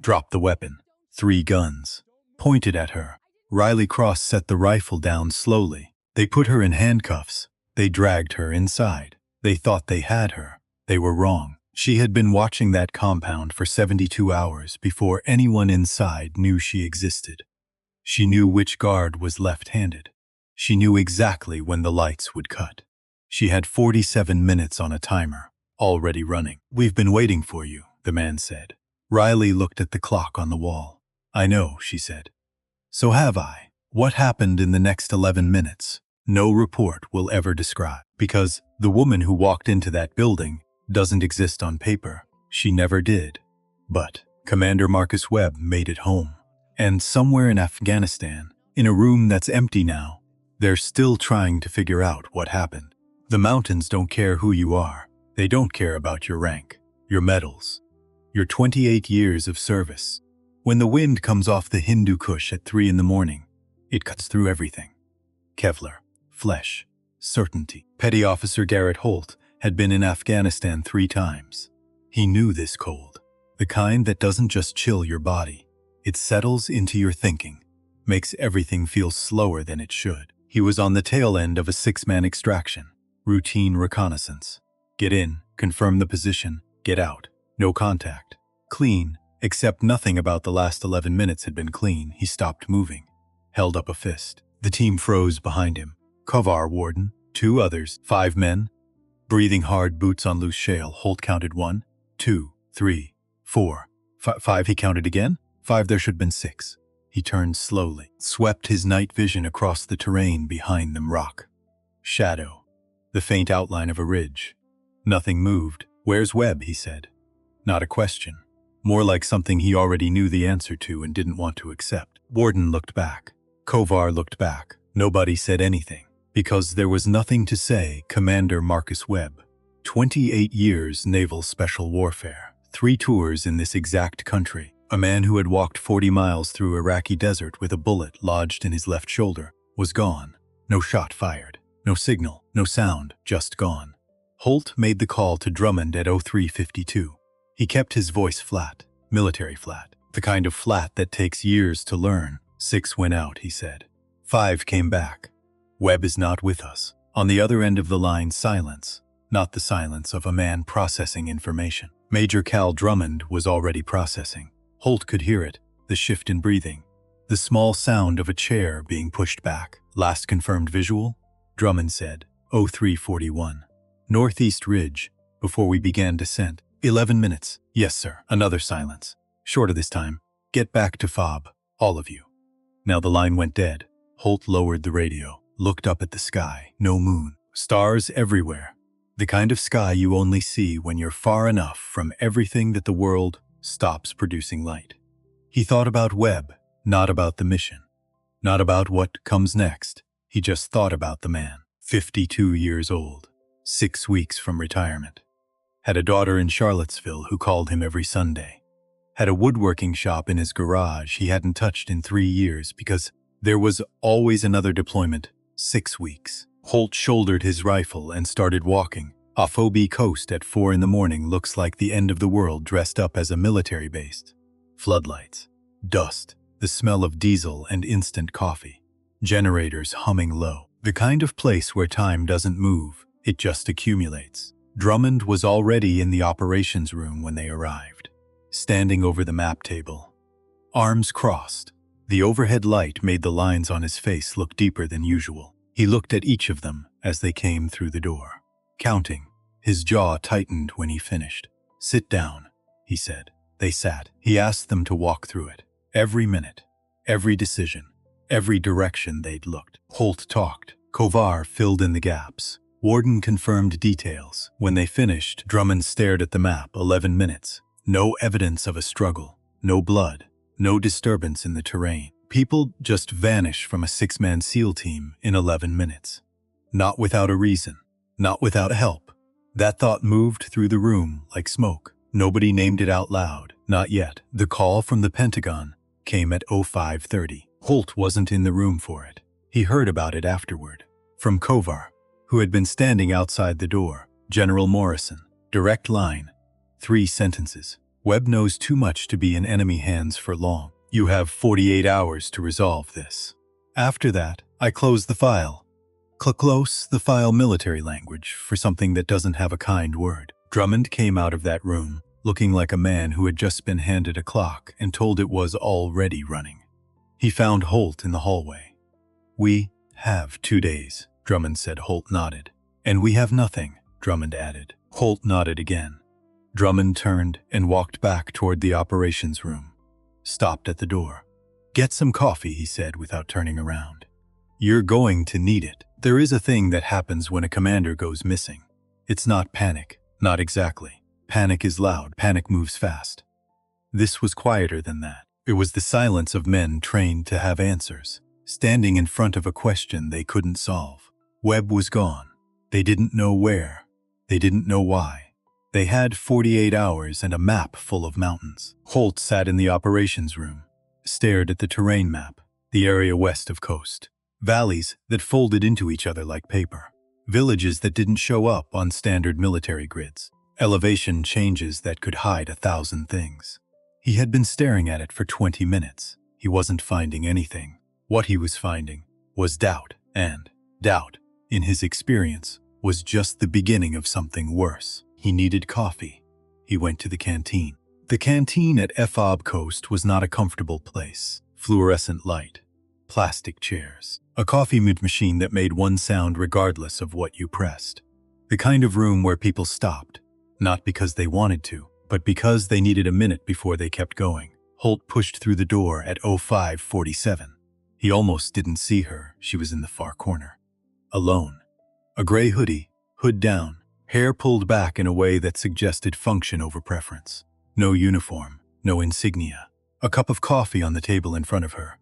dropped the weapon. 3 guns pointed at her. Riley Cross set the rifle down slowly. They put her in handcuffs. They dragged her inside. They thought they had her. They were wrong. She had been watching that compound for 72 hours before anyone inside knew she existed. She knew which guard was left-handed. She knew exactly when the lights would cut. She had 47 minutes on a timer, already running. "We've been waiting for you," the man said. Riley looked at the clock on the wall. "I know," she said. "So have I." What happened in the next 11 minutes, no report will ever describe, because the woman who walked into that building doesn't exist on paper. She never did. But Commander Marcus Webb made it home. And somewhere in Afghanistan, in a room that's empty now, they're still trying to figure out what happened. The mountains don't care who you are. They don't care about your rank, your medals, your 28 years of service. When the wind comes off the Hindu Kush at 3 in the morning, it cuts through everything. Kevlar, flesh, certainty. Petty Officer Garrett Holt had been in Afghanistan 3 times. He knew this cold, the kind that doesn't just chill your body. It settles into your thinking, makes everything feel slower than it should. He was on the tail end of a 6-man extraction, routine reconnaissance. Get in, confirm the position, get out. No contact. Clean, except nothing about the last 11 minutes had been clean. He stopped moving, held up a fist. The team froze behind him. Kovar warden, 2 others, 5 men. Breathing hard, boots on loose shale. Holt counted 1, 2, 3, 4, 5. He counted again. 5. There should have been 6. He turned slowly, swept his night vision across the terrain behind them. Rock, shadow, the faint outline of a ridge. Nothing moved. "Where's Webb?" he said. Not a question. More like something he already knew the answer to and didn't want to accept. Warden looked back. Kovar looked back. Nobody said anything, because there was nothing to say. Commander Marcus Webb. 28 years naval special warfare. 3 tours in this exact country. A man who had walked 40 miles through Iraqi desert with a bullet lodged in his left shoulder was gone. No shot fired. No signal. No sound. Just gone. Holt made the call to Drummond at 03:52. He kept his voice flat, military flat, the kind of flat that takes years to learn. 6 went out, he said. 5 came back. Webb is not with us. On the other end of the line, silence, not the silence of a man processing information. Major Cal Drummond was already processing. Holt could hear it, the shift in breathing, the small sound of a chair being pushed back. Last confirmed visual? Drummond said, 03:41. Northeast Ridge, before we began descent. 11 minutes. Yes, sir. Another silence. Shorter this time. Get back to FOB, all of you. Now the line went dead. Holt lowered the radio, looked up at the sky. No moon. Stars everywhere. The kind of sky you only see when you're far enough from everything that the world stops producing light. He thought about Webb, not about the mission, not about what comes next. He just thought about the man. 52 years old, 6 weeks from retirement. Had a daughter in Charlottesville who called him every Sunday. Had a woodworking shop in his garage he hadn't touched in 3 years because there was always another deployment. 6 weeks. Holt shouldered his rifle and started walking. Off OB Coast at 4 in the morning looks like the end of the world dressed up as a military base. Floodlights, dust, the smell of diesel and instant coffee. Generators humming low. The kind of place where time doesn't move, it just accumulates. Drummond was already in the operations room when they arrived, standing over the map table. Arms crossed. The overhead light made the lines on his face look deeper than usual. He looked at each of them as they came through the door, counting. His jaw tightened when he finished. "Sit down," he said. They sat. He asked them to walk through it. Every minute, every decision, every direction they'd looked. Holt talked. Kovar filled in the gaps. Warden confirmed details. When they finished, Drummond stared at the map. 11 minutes. No evidence of a struggle. No blood. No disturbance in the terrain. People just vanish from a 6-man SEAL team in 11 minutes. Not without a reason. Not without help. That thought moved through the room like smoke. Nobody named it out loud. Not yet. The call from the Pentagon came at 05:30. Holt wasn't in the room for it. He heard about it afterward. From Kovar, who had been standing outside the door. General Morrison. Direct line. 3 sentences. Webb knows too much to be in enemy hands for long. You have 48 hours to resolve this. After that, I close the file. Close the file military language for something that doesn't have a kind word. Drummond came out of that room, looking like a man who had just been handed a clock and told it was already running. He found Holt in the hallway. "We have 2 days," Drummond said. Holt nodded. "And we have nothing," Drummond added. Holt nodded again. Drummond turned and walked back toward the operations room. Stopped at the door. "Get some coffee," he said without turning around. "You're going to need it. There is a thing that happens when a commander goes missing. It's not panic. Not exactly. Panic is loud. Panic moves fast. This was quieter than that. It was the silence of men trained to have answers, standing in front of a question they couldn't solve. Webb was gone. They didn't know where. They didn't know why. They had 48 hours and a map full of mountains. Holt sat in the operations room, stared at the terrain map, the area west of coast. Valleys that folded into each other like paper. Villages that didn't show up on standard military grids. Elevation changes that could hide 1,000 things. He had been staring at it for 20 minutes. He wasn't finding anything. What he was finding was doubt, and doubt, in his experience, was just the beginning of something worse. He needed coffee. He went to the canteen. The canteen at FOB Coast was not a comfortable place. Fluorescent light. Plastic chairs. A coffee machine that made one sound regardless of what you pressed. The kind of room where people stopped, not because they wanted to, but because they needed a minute before they kept going. Holt pushed through the door at 05:47. He almost didn't see her. She was in the far corner. Alone. A gray hoodie, hood down, hair pulled back in a way that suggested function over preference. No uniform, no insignia. A cup of coffee on the table in front of her.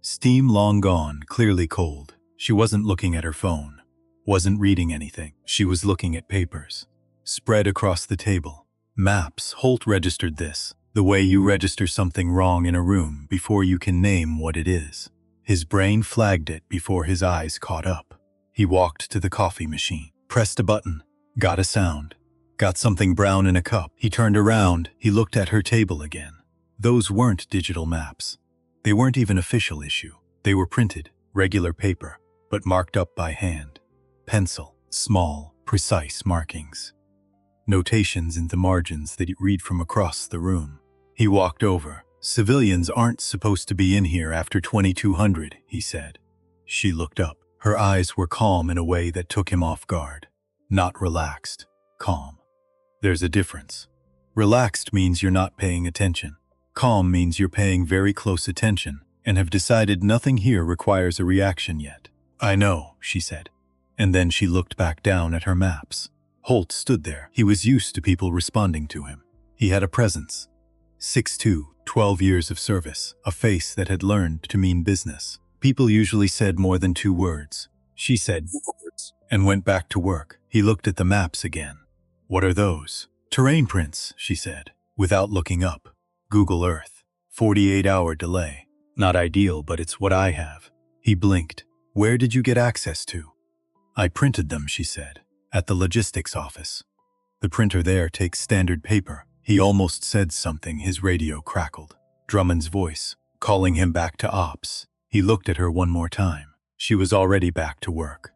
Steam long gone, clearly cold. She wasn't looking at her phone. Wasn't reading anything. She was looking at papers. Spread across the table. Maps. Holt registered this, the way you register something wrong in a room before you can name what it is. His brain flagged it before his eyes caught up. He walked to the coffee machine, pressed a button, got a sound, got something brown in a cup. He turned around. He looked at her table again. Those weren't digital maps. They weren't even official issue. They were printed, regular paper, but marked up by hand. Pencil, small, precise markings. Notations in the margins that he'd read from across the room. He walked over. "Civilians aren't supposed to be in here after 2200, he said. She looked up. Her eyes were calm in a way that took him off guard. Not relaxed, calm. There's a difference. Relaxed means you're not paying attention. Calm means you're paying very close attention and have decided nothing here requires a reaction yet. "I know," she said. And then she looked back down at her maps. Holt stood there. He was used to people responding to him. He had a presence. 6'2", 12 years of service, a face that had learned to mean business. People usually said more than 2 words. She said words and went back to work. He looked at the maps again. "What are those?" "Terrain prints," she said, without looking up. "Google Earth. 48-hour delay. Not ideal, but it's what I have." He blinked. "Where did you get access to?" "I printed them," she said, "at the logistics office. The printer there takes standard paper." He almost said something. His radio crackled. Drummond's voice, calling him back to ops. He looked at her one more time. She was already back to work.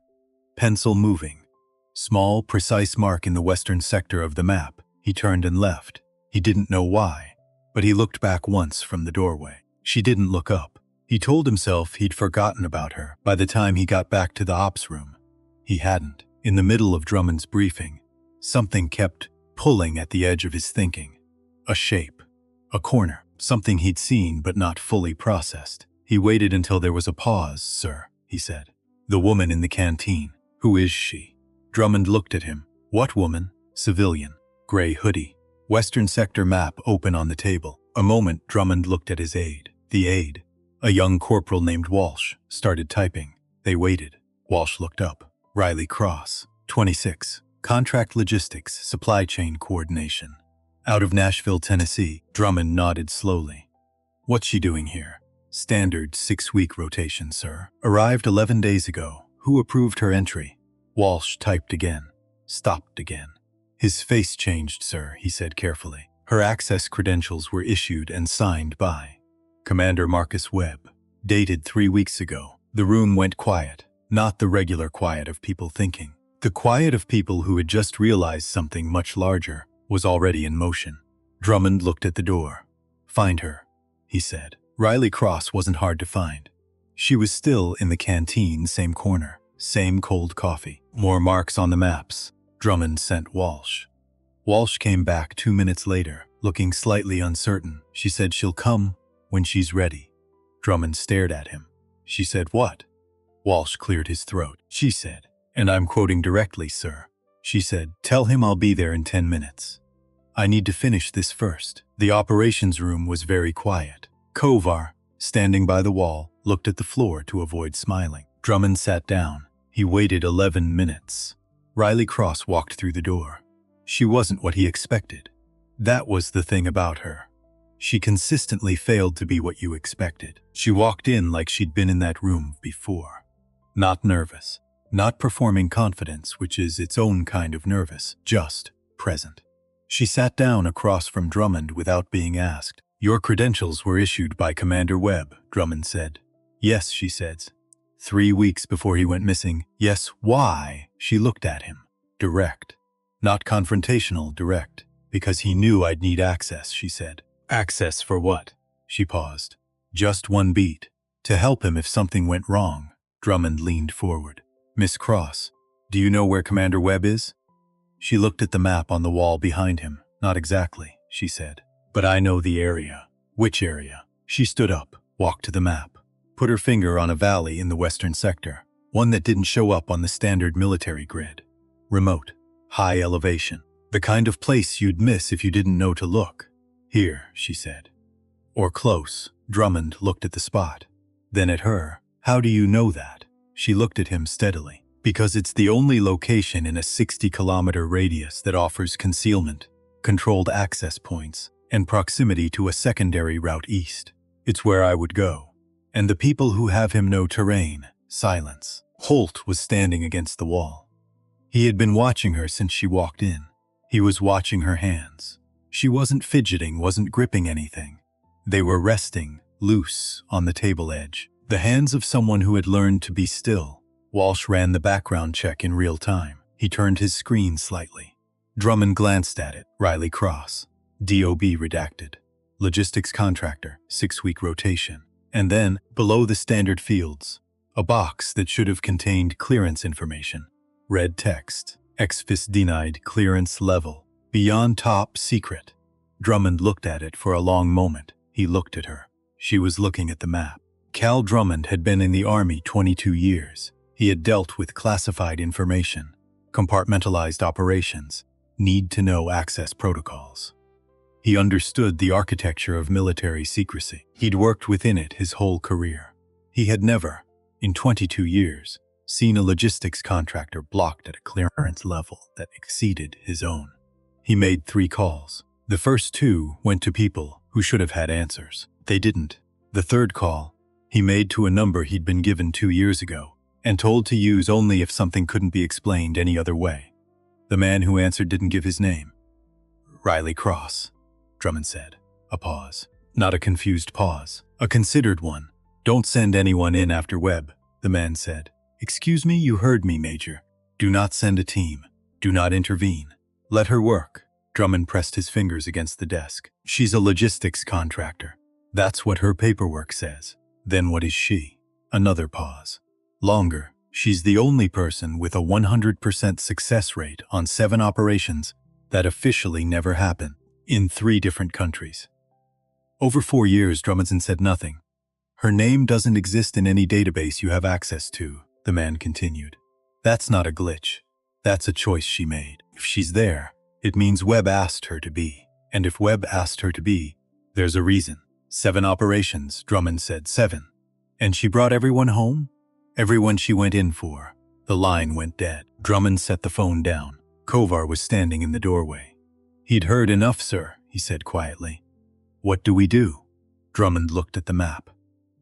Pencil moving. Small, precise mark in the western sector of the map. He turned and left. He didn't know why, but he looked back once from the doorway. She didn't look up. He told himself he'd forgotten about her by the time he got back to the ops room. He hadn't. In the middle of Drummond's briefing, something kept pulling at the edge of his thinking. A shape. A corner. Something he'd seen but not fully processed. He waited until there was a pause. "Sir," he said. "The woman in the canteen. Who is she?" Drummond looked at him. "What woman?" "Civilian. Gray hoodie. Western sector map open on the table." A moment, Drummond looked at his aide. The aide, a young corporal named Walsh, started typing. They waited. Walsh looked up. Riley Cross, 26. Contract Logistics, Supply Chain Coordination. Out of Nashville, Tennessee. Drummond nodded slowly. "What's she doing here?" "Standard 6-week rotation, sir. Arrived 11 days ago. Who approved her entry?" Walsh typed again. Stopped again. "His face changed, sir," he said carefully. Her access credentials were issued and signed by Commander Marcus Webb. Dated 3 weeks ago. The room went quiet, not the regular quiet of people thinking. The quiet of people who had just realized something much larger was already in motion. Drummond looked at the door. "Find her," he said. Riley Cross wasn't hard to find. She was still in the canteen, same corner, same cold coffee. More marks on the maps. Drummond sent Walsh. Walsh came back 2 minutes later, looking slightly uncertain. She said she'll come when she's ready. Drummond stared at him. She said what? Walsh cleared his throat. She said, and I'm quoting directly, sir. She said, "Tell him I'll be there in 10 minutes. I need to finish this first." The operations room was very quiet. Kovar, standing by the wall, looked at the floor to avoid smiling. Drummond sat down. He waited 11 minutes. Riley Cross walked through the door. She wasn't what he expected. That was the thing about her. She consistently failed to be what you expected. She walked in like she'd been in that room before. Not nervous. Not performing confidence, which is its own kind of nervous, just present. She sat down across from Drummond without being asked. "Your credentials were issued by Commander Webb," Drummond said. "Yes," she said. 3 weeks before he went missing. "Yes, why?" She looked at him. Direct. Not confrontational, direct. "Because he knew I'd need access," she said. "Access for what?" She paused. "Just one beat. To help him if something went wrong." Drummond leaned forward. "Miss Cross, do you know where Commander Webb is?" She looked at the map on the wall behind him. "Not exactly," she said. "But I know the area." "Which area?" She stood up, walked to the map, put her finger on a valley in the western sector, one that didn't show up on the standard military grid. Remote, high elevation, the kind of place you'd miss if you didn't know to look. "Here," she said. "Or close." Drummond looked at the spot, then at her. "How do you know that?" She looked at him steadily. "Because it's the only location in a 60-kilometer radius that offers concealment, controlled access points, and proximity to a secondary route east. It's where I would go. And the people who have him know terrain." Silence. Holt was standing against the wall. He had been watching her since she walked in. He was watching her hands. She wasn't fidgeting, wasn't gripping anything. They were resting, loose, on the table edge. The hands of someone who had learned to be still. Walsh ran the background check in real time. He turned his screen slightly. Drummond glanced at it. Riley Cross. DOB redacted. Logistics contractor, 6-week rotation. And then, below the standard fields, a box that should have contained clearance information. Red text. Exfis denied clearance level. Beyond top secret. Drummond looked at it for a long moment. He looked at her. She was looking at the map. Cal Drummond had been in the Army 22 years. He had dealt with classified information, compartmentalized operations, need-to-know access protocols. He understood the architecture of military secrecy. He'd worked within it his whole career. He had never, in 22 years, seen a logistics contractor blocked at a clearance level that exceeded his own. He made 3 calls. The first 2 went to people who should have had answers. They didn't. The third call, he made to a number he'd been given 2 years ago and told to use only if something couldn't be explained any other way. The man who answered didn't give his name. "Riley Cross," Drummond said. A pause. Not a confused pause. A considered one. "Don't send anyone in after Webb," the man said. "Excuse me, you heard me, Major. Do not send a team. Do not intervene. Let her work." Drummond pressed his fingers against the desk. "She's a logistics contractor. That's what her paperwork says. Then what is she?" Another pause. Longer. "She's the only person with a 100% success rate on 7 operations that officially never happened, in 3 different countries." Over 4 years, Drummondson said nothing. "Her name doesn't exist in any database you have access to," the man continued. "That's not a glitch. That's a choice she made. If she's there, it means Webb asked her to be. And if Webb asked her to be, there's a reason. 7 operations," Drummond said. 7. "And she brought everyone home?" "Everyone she went in for." The line went dead. Drummond set the phone down. Kovar was standing in the doorway. "He'd heard enough, sir," he said quietly. "What do we do?" Drummond looked at the map.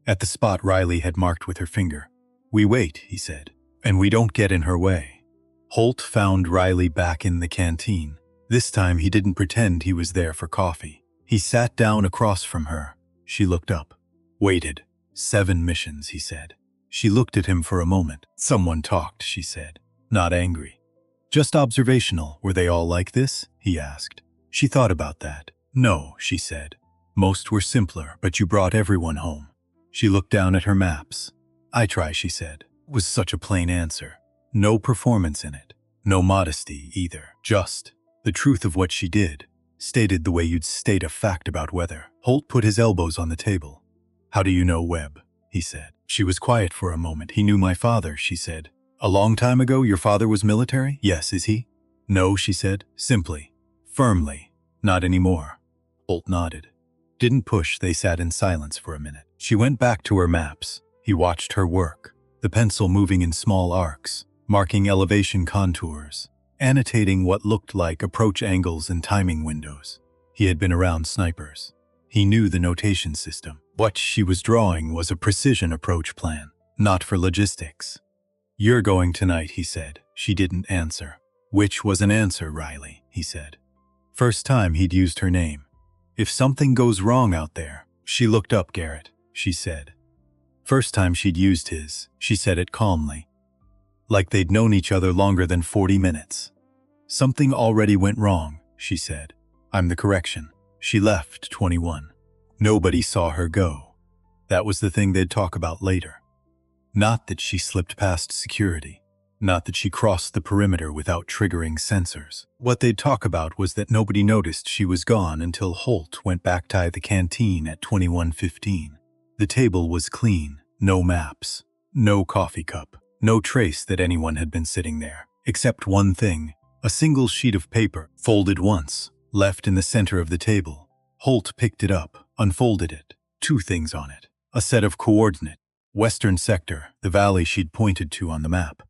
At the spot Riley had marked with her finger. "We wait," he said, "and we don't get in her way." Holt found Riley back in the canteen. This time he didn't pretend he was there for coffee. He sat down across from her. She looked up. Waited. 7 missions, he said. She looked at him for a moment. Someone talked, she said. Not angry. Just observational. Were they all like this? He asked. She thought about that. No, she said. Most were simpler, but you brought everyone home. She looked down at her maps. I try, she said. It was such a plain answer. No performance in it. No modesty either. Just the truth of what she did, stated the way you'd state a fact about weather. Holt put his elbows on the table. How do you know Webb? He said. She was quiet for a moment. He knew my father, she said. A long time ago, your father was military? Yes, is he? No, she said, simply, firmly. Not anymore. Holt nodded. Didn't push. They sat in silence for a minute. She went back to her maps. He watched her work, the pencil moving in small arcs, marking elevation contours, annotating what looked like approach angles and timing windows. He had been around snipers. He knew the notation system. What she was drawing was a precision approach plan, not for logistics. You're going tonight, he said. She didn't answer. Which was an answer, Riley, he said. First time he'd used her name. If something goes wrong out there, she looked up, Garrett, she said. First time she'd used his, she said it calmly. Like they'd known each other longer than 40 minutes. Something already went wrong, she said. I'm the correction. She left 21. Nobody saw her go. That was the thing they'd talk about later. Not that she slipped past security. Not that she crossed the perimeter without triggering sensors. What they'd talk about was that nobody noticed she was gone until Holt went back to the canteen at 21:15. The table was clean. No maps. No coffee cup. No trace that anyone had been sitting there. Except one thing. A single sheet of paper, folded once, left in the center of the table. Holt picked it up, unfolded it. 2 things on it. A set of coordinates. Western sector, the valley she'd pointed to on the map.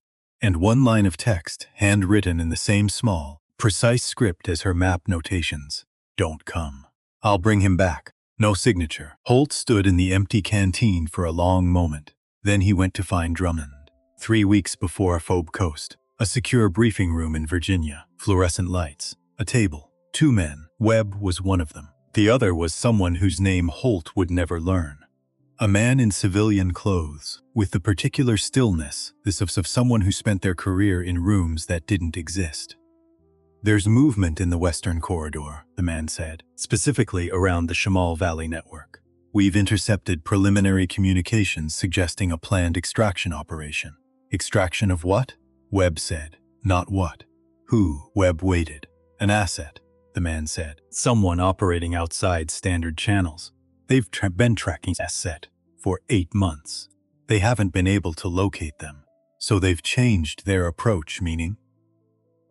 And 1 line of text, handwritten in the same small, precise script as her map notations. Don't come. I'll bring him back. No signature. Holt stood in the empty canteen for a long moment. Then he went to find Drummond. 3 weeks before Phobe Coast. A secure briefing room in Virginia. Fluorescent lights. A table. 2 men. Webb was one of them. The other was someone whose name Holt would never learn. A man in civilian clothes, with the particular stillness, this of someone who spent their career in rooms that didn't exist. There's movement in the Western Corridor, the man said, specifically around the Shamal Valley network. We've intercepted preliminary communications suggesting a planned extraction operation. Extraction of what? Webb said. Not what. Who? Webb waited. An asset, the man said. Someone operating outside standard channels. They've been tracking asset for 8 months. They haven't been able to locate them. So they've changed their approach, meaning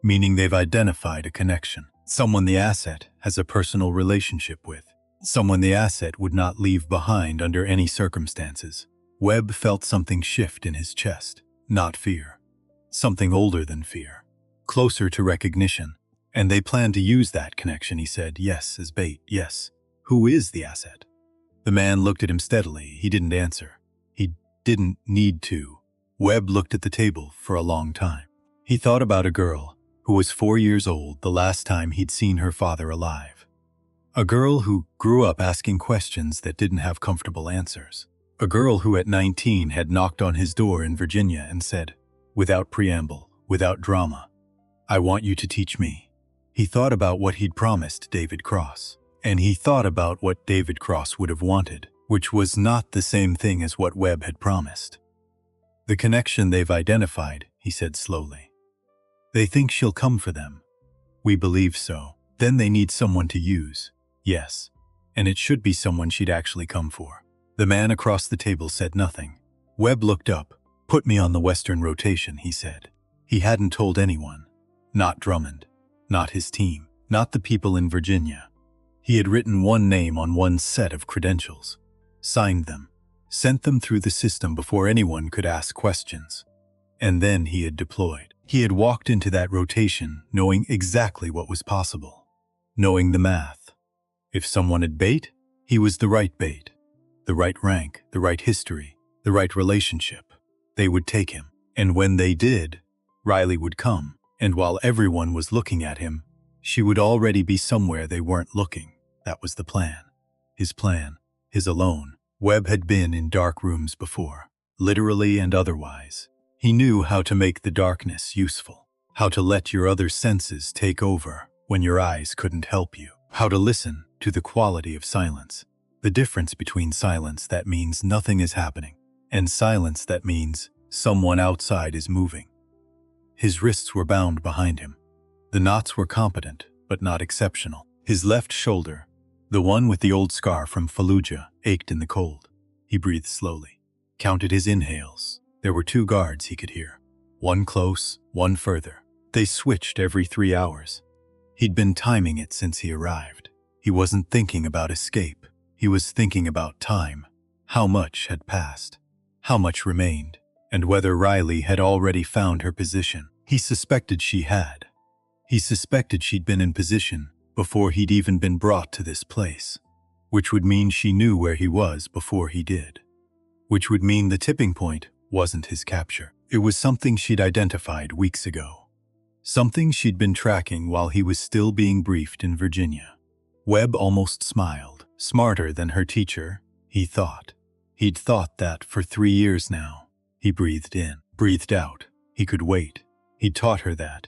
they've identified a connection. Someone the asset has a personal relationship with. Someone the asset would not leave behind under any circumstances. Webb felt something shift in his chest. Not fear. Something older than fear. Closer to recognition. And they plan to use that connection, he said. Yes, as bait, yes. Who is the asset? The man looked at him steadily. He didn't answer. He didn't need to. Webb looked at the table for a long time. He thought about a girl who was 4 years old the last time he'd seen her father alive. A girl who grew up asking questions that didn't have comfortable answers. A girl who at 19 had knocked on his door in Virginia and said, without preamble, without drama, I want you to teach me. He thought about what he'd promised David Cross. And he thought about what David Cross would have wanted, which was not the same thing as what Webb had promised. The connection they've identified, he said slowly. They think she'll come for them. We believe so. Then they need someone to use. Yes. And it should be someone she'd actually come for. The man across the table said nothing. Webb looked up. Put me on the Western rotation, he said. He hadn't told anyone. Not Drummond. Not his team. Not the people in Virginia. He had written 1 name on 1 set of credentials, signed them, sent them through the system before anyone could ask questions. And then he had deployed. He had walked into that rotation knowing exactly what was possible, knowing the math. If someone had bait, he was the right bait, the right rank, the right history, the right relationship. They would take him. And when they did, Riley would come. And while everyone was looking at him, She would already be somewhere they weren't looking. That was the plan. His plan. His alone. Webb had been in dark rooms before, literally and otherwise. He knew how to make the darkness useful, how to let your other senses take over when your eyes couldn't help you, how to listen to the quality of silence, the difference between silence that means nothing is happening and silence that means someone outside is moving. His wrists were bound behind him. The knots were competent, but not exceptional. His left shoulder, the one with the old scar from Fallujah, ached in the cold. He breathed slowly, counted his inhales. There were 2 guards he could hear, one close, one further. They switched every 3 hours. He'd been timing it since he arrived. He wasn't thinking about escape. He was thinking about time. How much had passed? How much remained? And whether Riley had already found her position. He suspected she had. He suspected she'd been in position before he'd even been brought to this place, which would mean she knew where he was before he did, which would mean the tipping point wasn't his capture. It was something she'd identified weeks ago, something she'd been tracking while he was still being briefed in Virginia. Webb almost smiled. Smarter than her teacher, he thought. He'd thought that for 3 years now. He breathed in, breathed out. He could wait. He'd taught her that.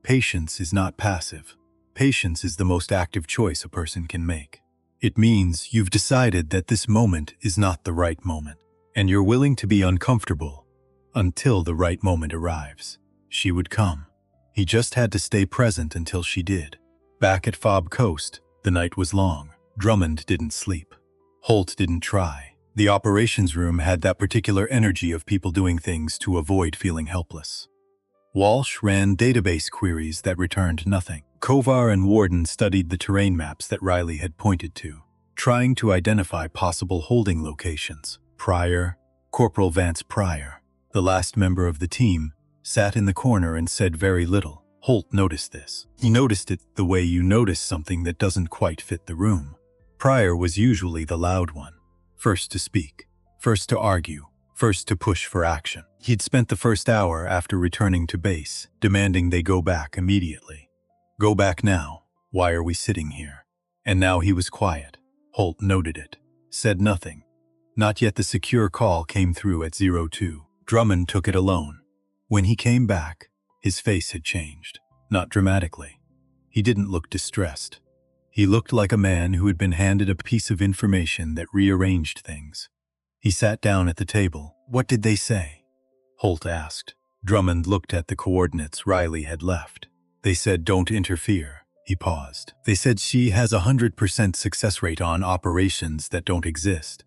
Patience is not passive. Patience is the most active choice a person can make. It means you've decided that this moment is not the right moment, and you're willing to be uncomfortable until the right moment arrives. She would come. He just had to stay present until she did. Back at Fob Coast, the night was long. Drummond didn't sleep. Holt didn't try. The operations room had that particular energy of people doing things to avoid feeling helpless. Walsh ran database queries that returned nothing. Kovar and Warden studied the terrain maps that Riley had pointed to, trying to identify possible holding locations. Pryor, Corporal Vance Pryor, the last member of the team, sat in the corner and said very little. Holt noticed this. He noticed it the way you notice something that doesn't quite fit the room. Pryor was usually the loud one, first to speak, first to argue, first to push for action. He'd spent the first hour after returning to base, demanding they go back immediately. Go back now. Why are we sitting here? And now he was quiet. Holt noted it, said nothing. Not yet the secure call came through at 02. Drummond took it alone. When he came back, his face had changed. Not dramatically. He didn't look distressed. He looked like a man who had been handed a piece of information that rearranged things. He sat down at the table. What did they say? Holt asked. Drummond looked at the coordinates Riley had left. They said don't interfere. He paused. They said she has a 100% success rate on operations that don't exist.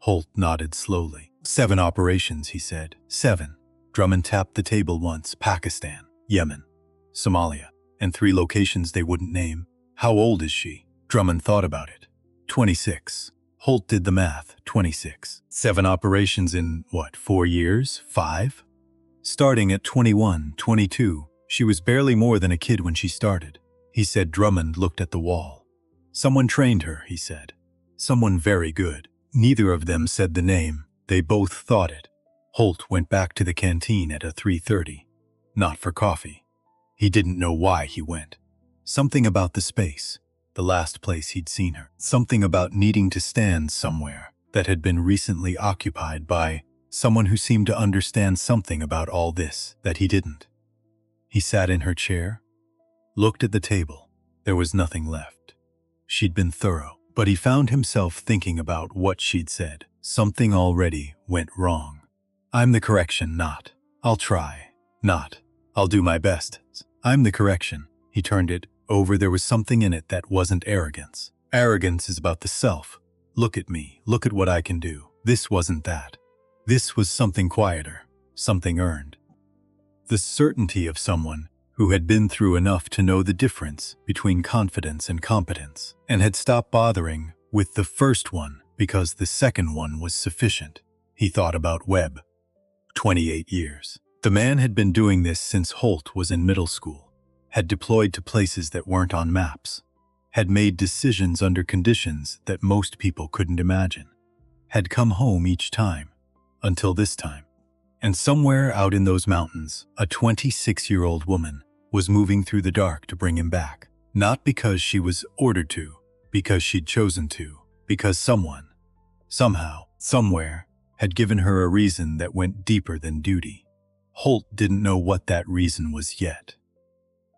Holt nodded slowly. 7 operations, he said. 7. Drummond tapped the table once. Pakistan, Yemen, Somalia, and 3 locations they wouldn't name. How old is she? Drummond thought about it. 26. Holt did the math. 26. 7 operations in, 4 years? 5? Starting at 21, 22, she was barely more than a kid when she started. He said. Drummond looked at the wall. Someone trained her, he said. Someone very good. Neither of them said the name. They both thought it. Holt went back to the canteen at a 3:30. Not for coffee. He didn't know why he went. Something about the space, the last place he'd seen her. Something about needing to stand somewhere that had been recently occupied by someone who seemed to understand something about all this that he didn't. He sat in her chair, looked at the table. There was nothing left. She'd been thorough, but he found himself thinking about what she'd said. Something already went wrong. I'm the correction, not. I'll try. Not. I'll do my best. I'm the correction. He turned it over. There was something in it that wasn't arrogance. Arrogance is about the self. Look at me. Look at what I can do. This wasn't that. This was something quieter. Something earned. The certainty of someone who had been through enough to know the difference between confidence and competence, and had stopped bothering with the first one because the second one was sufficient. He thought about Webb. 28 years. The man had been doing this since Holt was in middle school, had deployed to places that weren't on maps, had made decisions under conditions that most people couldn't imagine, had come home each time, until this time. And somewhere out in those mountains, a 26-year-old woman was moving through the dark to bring him back. Not because she was ordered to, because she'd chosen to, because someone, somehow, somewhere, had given her a reason that went deeper than duty. Holt didn't know what that reason was yet.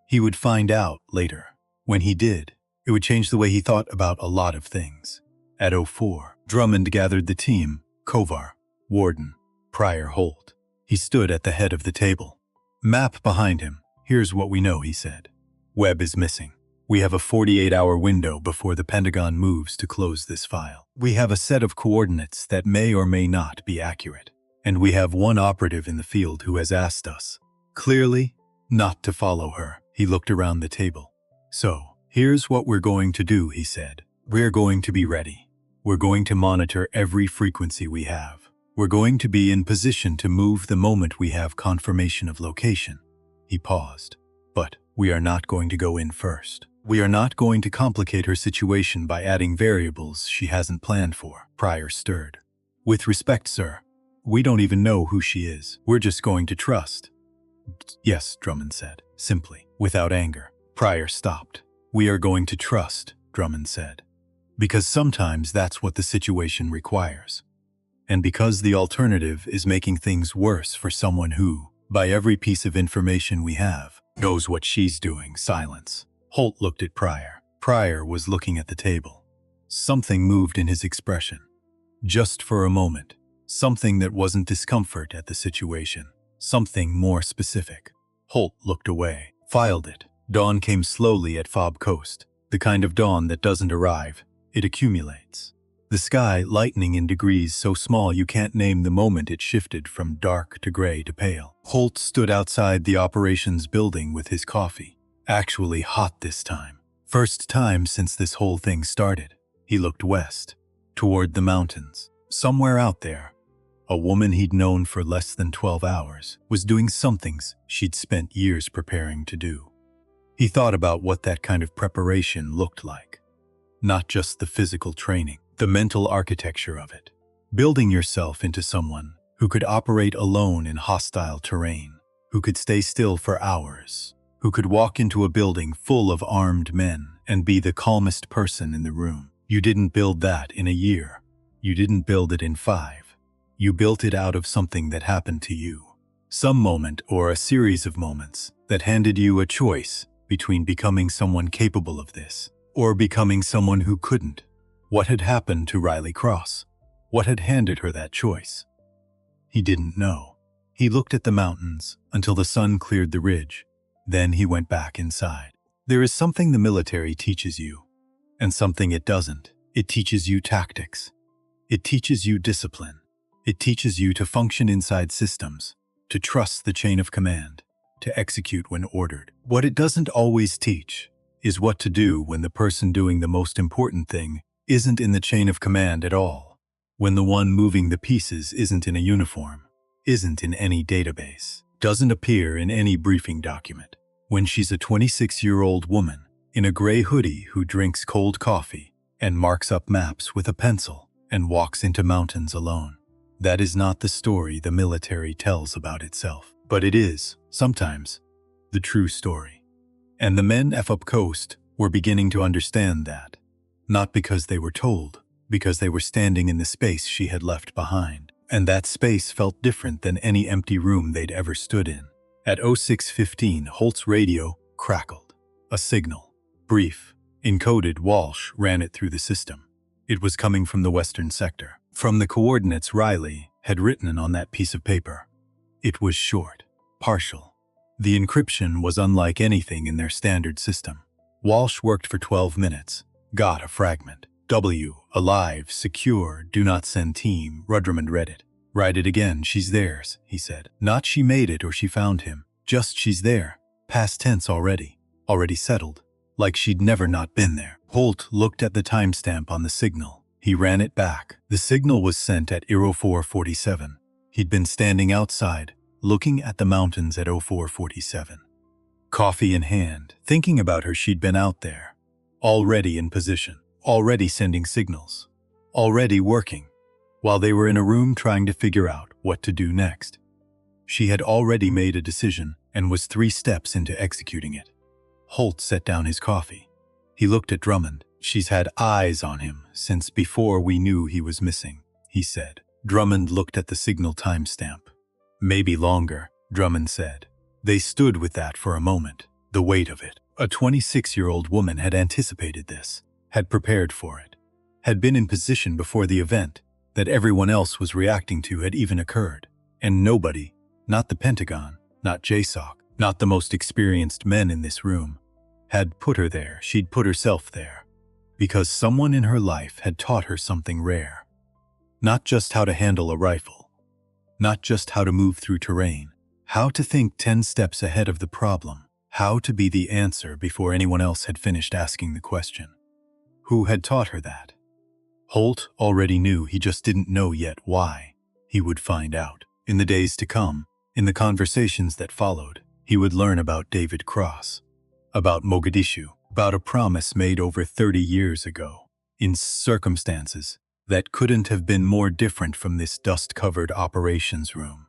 He would find out later. When he did, it would change the way he thought about a lot of things. At 04, Drummond gathered the team: Kovar, Warden, Pryor, Holt. He stood at the head of the table. Map behind him. Here's what we know, he said. Webb is missing. We have a 48-hour window before the Pentagon moves to close this file. We have a set of coordinates that may or may not be accurate. And we have one operative in the field who has asked us, clearly, not to follow her. He looked around the table. So, here's what we're going to do, he said. We're going to be ready. We're going to monitor every frequency we have. We're going to be in position to move the moment we have confirmation of location. He paused. But we are not going to go in first. We are not going to complicate her situation by adding variables she hasn't planned for. Pryor stirred. With respect, sir, we don't even know who she is. We're just going to trust. Yes, Drummond said, simply, without anger. Pryor stopped. We are going to trust, Drummond said. Because sometimes that's what the situation requires. And because the alternative is making things worse for someone who, by every piece of information we have, knows what she's doing. Silence. Holt looked at Pryor. Pryor was looking at the table. Something moved in his expression. Just for a moment. Something that wasn't discomfort at the situation. Something more specific. Holt looked away. Filed it. Dawn came slowly at Fob Coast. The kind of dawn that doesn't arrive. It accumulates. The sky lightening in degrees so small you can't name the moment it shifted from dark to gray to pale. Holt stood outside the operations building with his coffee. Actually hot this time. First time since this whole thing started. He looked west, toward the mountains. Somewhere out there, a woman he'd known for less than 12 hours was doing something she'd spent years preparing to do. He thought about what that kind of preparation looked like. Not just the physical training, the mental architecture of it. Building yourself into someone who could operate alone in hostile terrain, who could stay still for hours, who could walk into a building full of armed men and be the calmest person in the room. You didn't build that in a year. You didn't build it in 5. You built it out of something that happened to you. Some moment or a series of moments that handed you a choice between becoming someone capable of this or becoming someone who couldn't. What had happened to Riley Cross? What had handed her that choice? He didn't know. He looked at the mountains until the sun cleared the ridge. Then he went back inside. There is something the military teaches you, and something it doesn't. It teaches you tactics. It teaches you discipline. It teaches you to function inside systems, to trust the chain of command, to execute when ordered. What it doesn't always teach is what to do when the person doing the most important thing isn't in the chain of command at all, when the one moving the pieces isn't in a uniform, isn't in any database, doesn't appear in any briefing document, when she's a 26-year-old woman in a gray hoodie who drinks cold coffee and marks up maps with a pencil and walks into mountains alone. That is not the story the military tells about itself, but it is, sometimes, the true story. And the men up coast were beginning to understand that. Not because they were told, because they were standing in the space she had left behind. And that space felt different than any empty room they'd ever stood in. At 06:15, Holt's radio crackled. A signal. Brief. Encoded, Walsh ran it through the system. It was coming from the western sector, from the coordinates Riley had written on that piece of paper. It was short, partial. The encryption was unlike anything in their standard system. Walsh worked for 12 minutes. Got a fragment. W, alive, secure, do not send team. Rudderman read it. Write it again, she's theirs, he said. Not she made it or she found him. Just she's there. Past tense already. Already settled. Like she'd never not been there. Holt looked at the timestamp on the signal. He ran it back. The signal was sent at 04:47. He'd been standing outside, looking at the mountains at 04:47. Coffee in hand, thinking about her. She'd been out there. Already in position, already sending signals, already working, while they were in a room trying to figure out what to do next. She had already made a decision and was 3 steps into executing it. Holt set down his coffee. He looked at Drummond. "She's had eyes on him since before we knew he was missing," he said. Drummond looked at the signal timestamp. "Maybe longer," Drummond said. They stood with that for a moment, the weight of it. A 26-year-old woman had anticipated this, had prepared for it, had been in position before the event that everyone else was reacting to had even occurred. And nobody, not the Pentagon, not JSOC, not the most experienced men in this room, had put her there. She'd put herself there, because someone in her life had taught her something rare. Not just how to handle a rifle, not just how to move through terrain, how to think 10 steps ahead of the problem, how to be the answer before anyone else had finished asking the question. Who had taught her that? Holt already knew, he just didn't know yet why. He would find out. In the days to come, in the conversations that followed, he would learn about David Cross, about Mogadishu, about a promise made over 30 years ago, in circumstances that couldn't have been more different from this dust-covered operations room.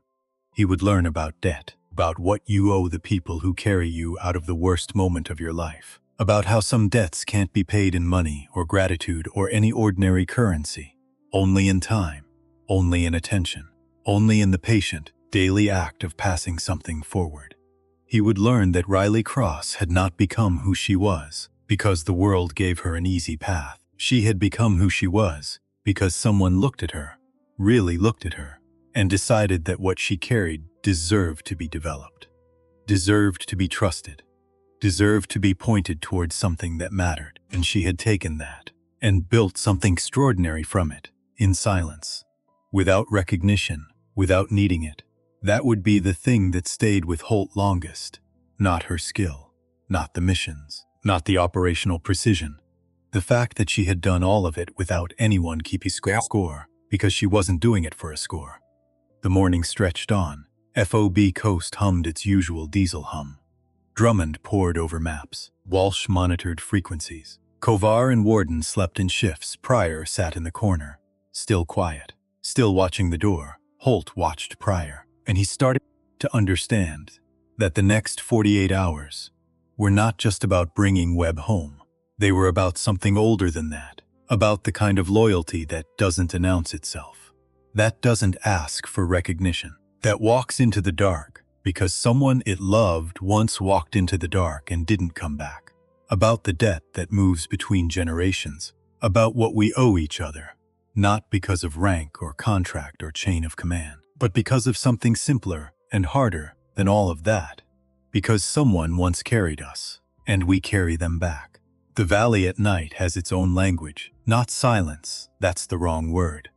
He would learn about debt, about what you owe the people who carry you out of the worst moment of your life, about how some debts can't be paid in money or gratitude or any ordinary currency, only in time, only in attention, only in the patient, daily act of passing something forward. He would learn that Riley Cross had not become who she was because the world gave her an easy path. She had become who she was because someone looked at her, really looked at her, and decided that what she carried deserved to be developed, deserved to be trusted, deserved to be pointed towards something that mattered. And she had taken that and built something extraordinary from it, in silence, without recognition, without needing it. That would be the thing that stayed with Holt longest. Not her skill, not the missions, not the operational precision. The fact that she had done all of it without anyone keeping score, because she wasn't doing it for a score. The morning stretched on. FOB Coast hummed its usual diesel hum. Drummond pored over maps. Walsh monitored frequencies. Kovar and Warden slept in shifts. Pryor sat in the corner, still quiet, still watching the door. Holt watched Pryor, and he started to understand that the next 48 hours were not just about bringing Webb home. They were about something older than that, about the kind of loyalty that doesn't announce itself, that doesn't ask for recognition, that walks into the dark because someone it loved once walked into the dark and didn't come back, about the debt that moves between generations, about what we owe each other, not because of rank or contract or chain of command, but because of something simpler and harder than all of that, because someone once carried us, and we carry them back. The valley at night has its own language, not silence, that's the wrong word.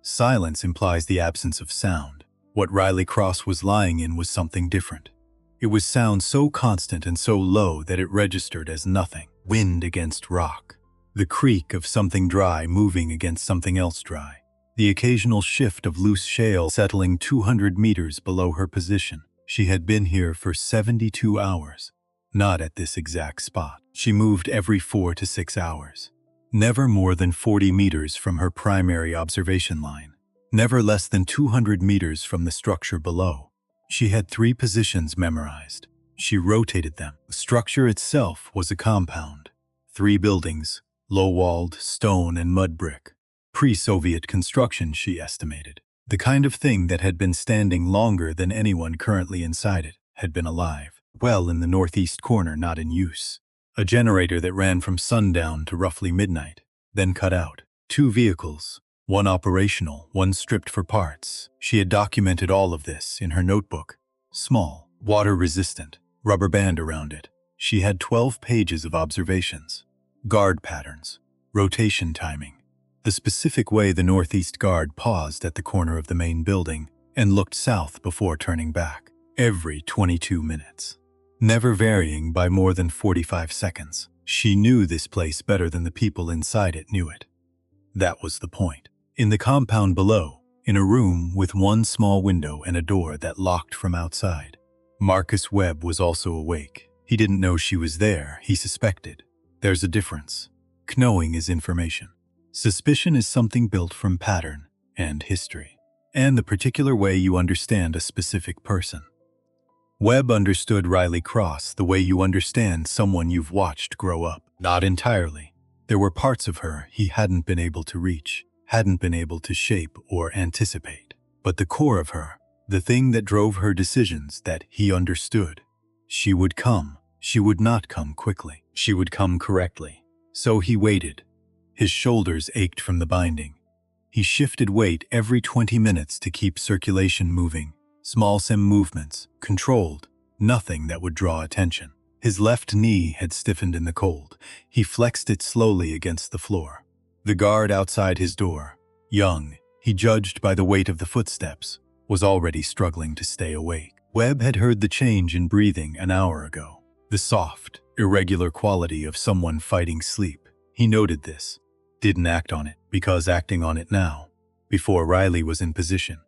Silence implies the absence of sound. What Riley Cross was lying in was something different. It was sound so constant and so low that it registered as nothing. Wind against rock. The creak of something dry moving against something else dry. The occasional shift of loose shale settling 200 meters below her position. She had been here for 72 hours. Not at this exact spot. She moved every 4 to 6 hours. Never more than 40 meters from her primary observation line. Never less than 200 meters from the structure below. She had 3 positions memorized. She rotated them. The structure itself was a compound. 3 buildings, low-walled, stone and mud brick. Pre-Soviet construction, she estimated. The kind of thing that had been standing longer than anyone currently inside it had been alive. Well in the northeast corner, not in use. A generator that ran from sundown to roughly midnight, then cut out. 2 vehicles, one operational, one stripped for parts. She had documented all of this in her notebook. Small, water-resistant, rubber band around it. She had 12 pages of observations. Guard patterns, rotation timing, the specific way the northeast guard paused at the corner of the main building and looked south before turning back. Every 22 minutes. Never varying by more than 45 seconds. She knew this place better than the people inside it knew it. That was the point. In the compound below, in a room with one small window and a door that locked from outside, Marcus Webb was also awake. He didn't know she was there, he suspected. There's a difference. Knowing is information. Suspicion is something built from pattern and history, and the particular way you understand a specific person. Webb understood Riley Cross the way you understand someone you've watched grow up. Not entirely. There were parts of her he hadn't been able to reach, hadn't been able to shape or anticipate. But the core of her, the thing that drove her decisions, that he understood. She would come. She would not come quickly. She would come correctly. So he waited. His shoulders ached from the binding. He shifted weight every 20 minutes to keep circulation moving. Small sim movements, controlled, nothing that would draw attention. His left knee had stiffened in the cold. He flexed it slowly against the floor. The guard outside his door, young, he judged by the weight of the footsteps, was already struggling to stay awake. Webb had heard the change in breathing an hour ago. The soft, irregular quality of someone fighting sleep. He noted this, didn't act on it, because acting on it now, before Riley was in position,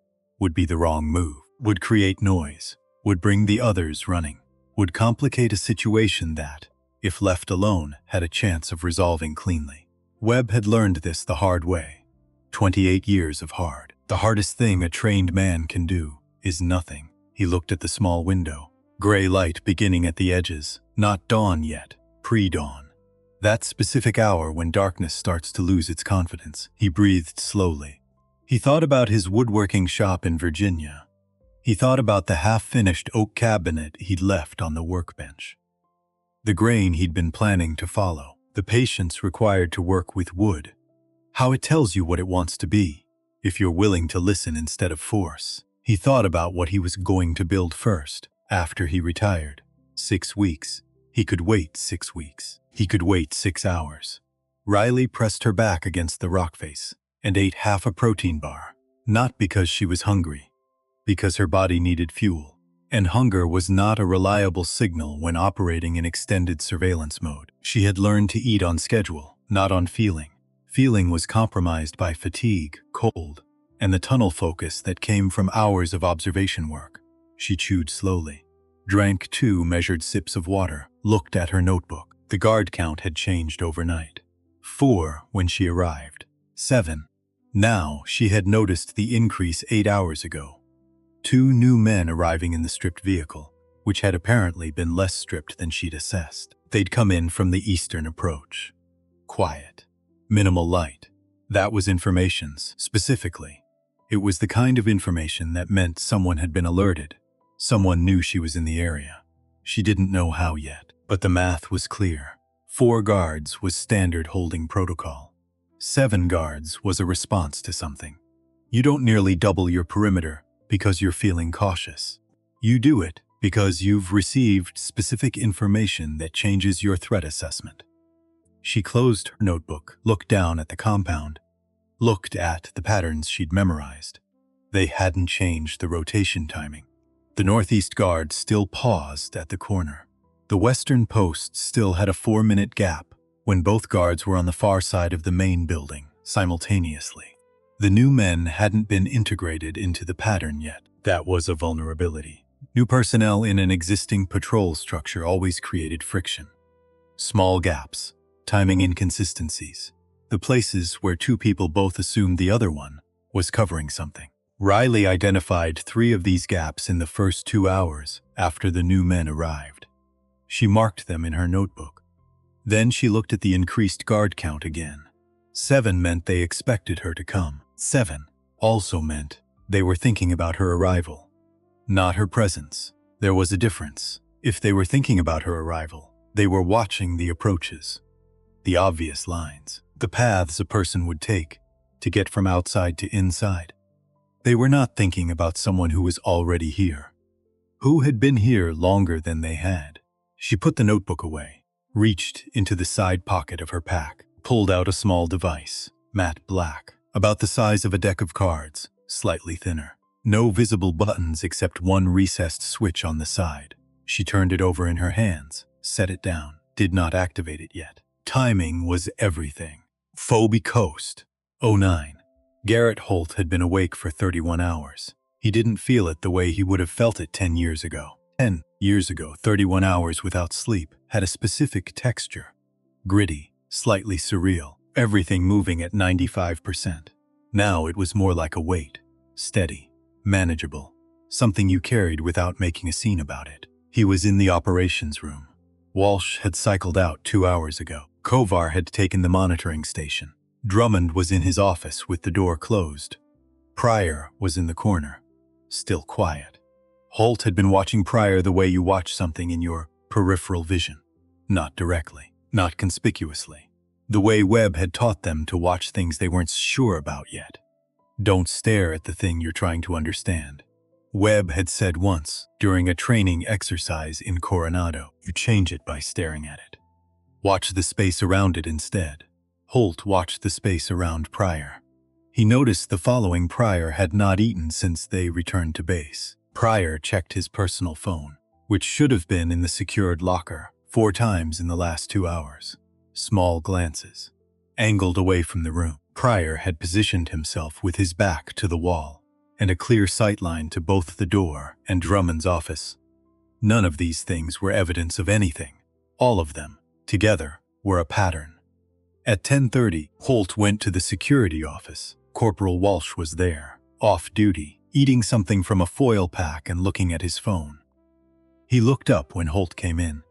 would be the wrong move, would create noise, would bring the others running, would complicate a situation that, if left alone, had a chance of resolving cleanly. Webb had learned this the hard way. 28 years of hard. The hardest thing a trained man can do is nothing. He looked at the small window. Gray light beginning at the edges. Not dawn yet. Pre-dawn. That specific hour when darkness starts to lose its confidence. He breathed slowly. He thought about his woodworking shop in Virginia. He thought about the half-finished oak cabinet he'd left on the workbench. The grain he'd been planning to follow. The patience required to work with wood. How it tells you what it wants to be, if you're willing to listen instead of force. He thought about what he was going to build first, after he retired. 6 weeks. He could wait 6 weeks. He could wait 6 hours. Riley pressed her back against the rock face and ate half a protein bar. Not because she was hungry, because her body needed fuel. And hunger was not a reliable signal when operating in extended surveillance mode. She had learned to eat on schedule, not on feeling. Feeling was compromised by fatigue, cold, and the tunnel focus that came from hours of observation work. She chewed slowly, drank 2 measured sips of water, looked at her notebook. The guard count had changed overnight. 4 when she arrived. 7. Now she had noticed the increase 8 hours ago. 2 new men arriving in the stripped vehicle, which had apparently been less stripped than she'd assessed. They'd come in from the eastern approach. Quiet. Minimal light. That was information's, specifically. It was the kind of information that meant someone had been alerted. Someone knew she was in the area. She didn't know how yet, but the math was clear. 4 guards was standard holding protocol. 7 guards was a response to something. You don't nearly double your perimeter because you're feeling cautious. You do it because you've received specific information that changes your threat assessment. She closed her notebook, looked down at the compound, looked at the patterns she'd memorized. They hadn't changed the rotation timing. The northeast guard still paused at the corner. The western post still had a 4-minute gap when both guards were on the far side of the main building, simultaneously. The new men hadn't been integrated into the pattern yet. That was a vulnerability. New personnel in an existing patrol structure always created friction. Small gaps. Timing inconsistencies. The places where 2 people both assumed the other one was covering something. Riley identified 3 of these gaps in the first 2 hours after the new men arrived. She marked them in her notebook. Then she looked at the increased guard count again. 7 meant they expected her to come. 7 also meant they were thinking about her arrival, not her presence. There was a difference. If they were thinking about her arrival, they were watching the approaches. The obvious lines, the paths a person would take to get from outside to inside. They were not thinking about someone who was already here, who had been here longer than they had. She put the notebook away, reached into the side pocket of her pack, pulled out a small device, matte black, about the size of a deck of cards, slightly thinner. No visible buttons except one recessed switch on the side. She turned it over in her hands, set it down, did not activate it yet. Timing was everything. Phoebe Coast. 09. Garrett Holt had been awake for 31 hours. He didn't feel it the way he would have felt it 10 years ago. 10 years ago, 31 hours without sleep had a specific texture. Gritty, slightly surreal, everything moving at 95%. Now it was more like a weight. Steady, manageable. something you carried without making a scene about it. He was in the operations room. Walsh had cycled out 2 hours ago. Kovar had taken the monitoring station. Drummond was in his office with the door closed. Pryor was in the corner, still quiet. Holt had been watching Pryor the way you watch something in your peripheral vision. Not directly, not conspicuously. The way Webb had taught them to watch things they weren't sure about yet. Don't stare at the thing you're trying to understand. Webb had said once, during a training exercise in Coronado, you change it by staring at it. Watch the space around it instead. Holt watched the space around Pryor. He noticed the following: Pryor had not eaten since they returned to base. Pryor checked his personal phone, which should have been in the secured locker, 4 times in the last 2 hours. Small glances. Angled away from the room, Pryor had positioned himself with his back to the wall, and a clear sightline to both the door and Drummond's office. None of these things were evidence of anything. All of them, together, were a pattern. At 10:30, Holt went to the security office. Corporal Walsh was there, off duty, eating something from a foil pack and looking at his phone. He looked up when Holt came in.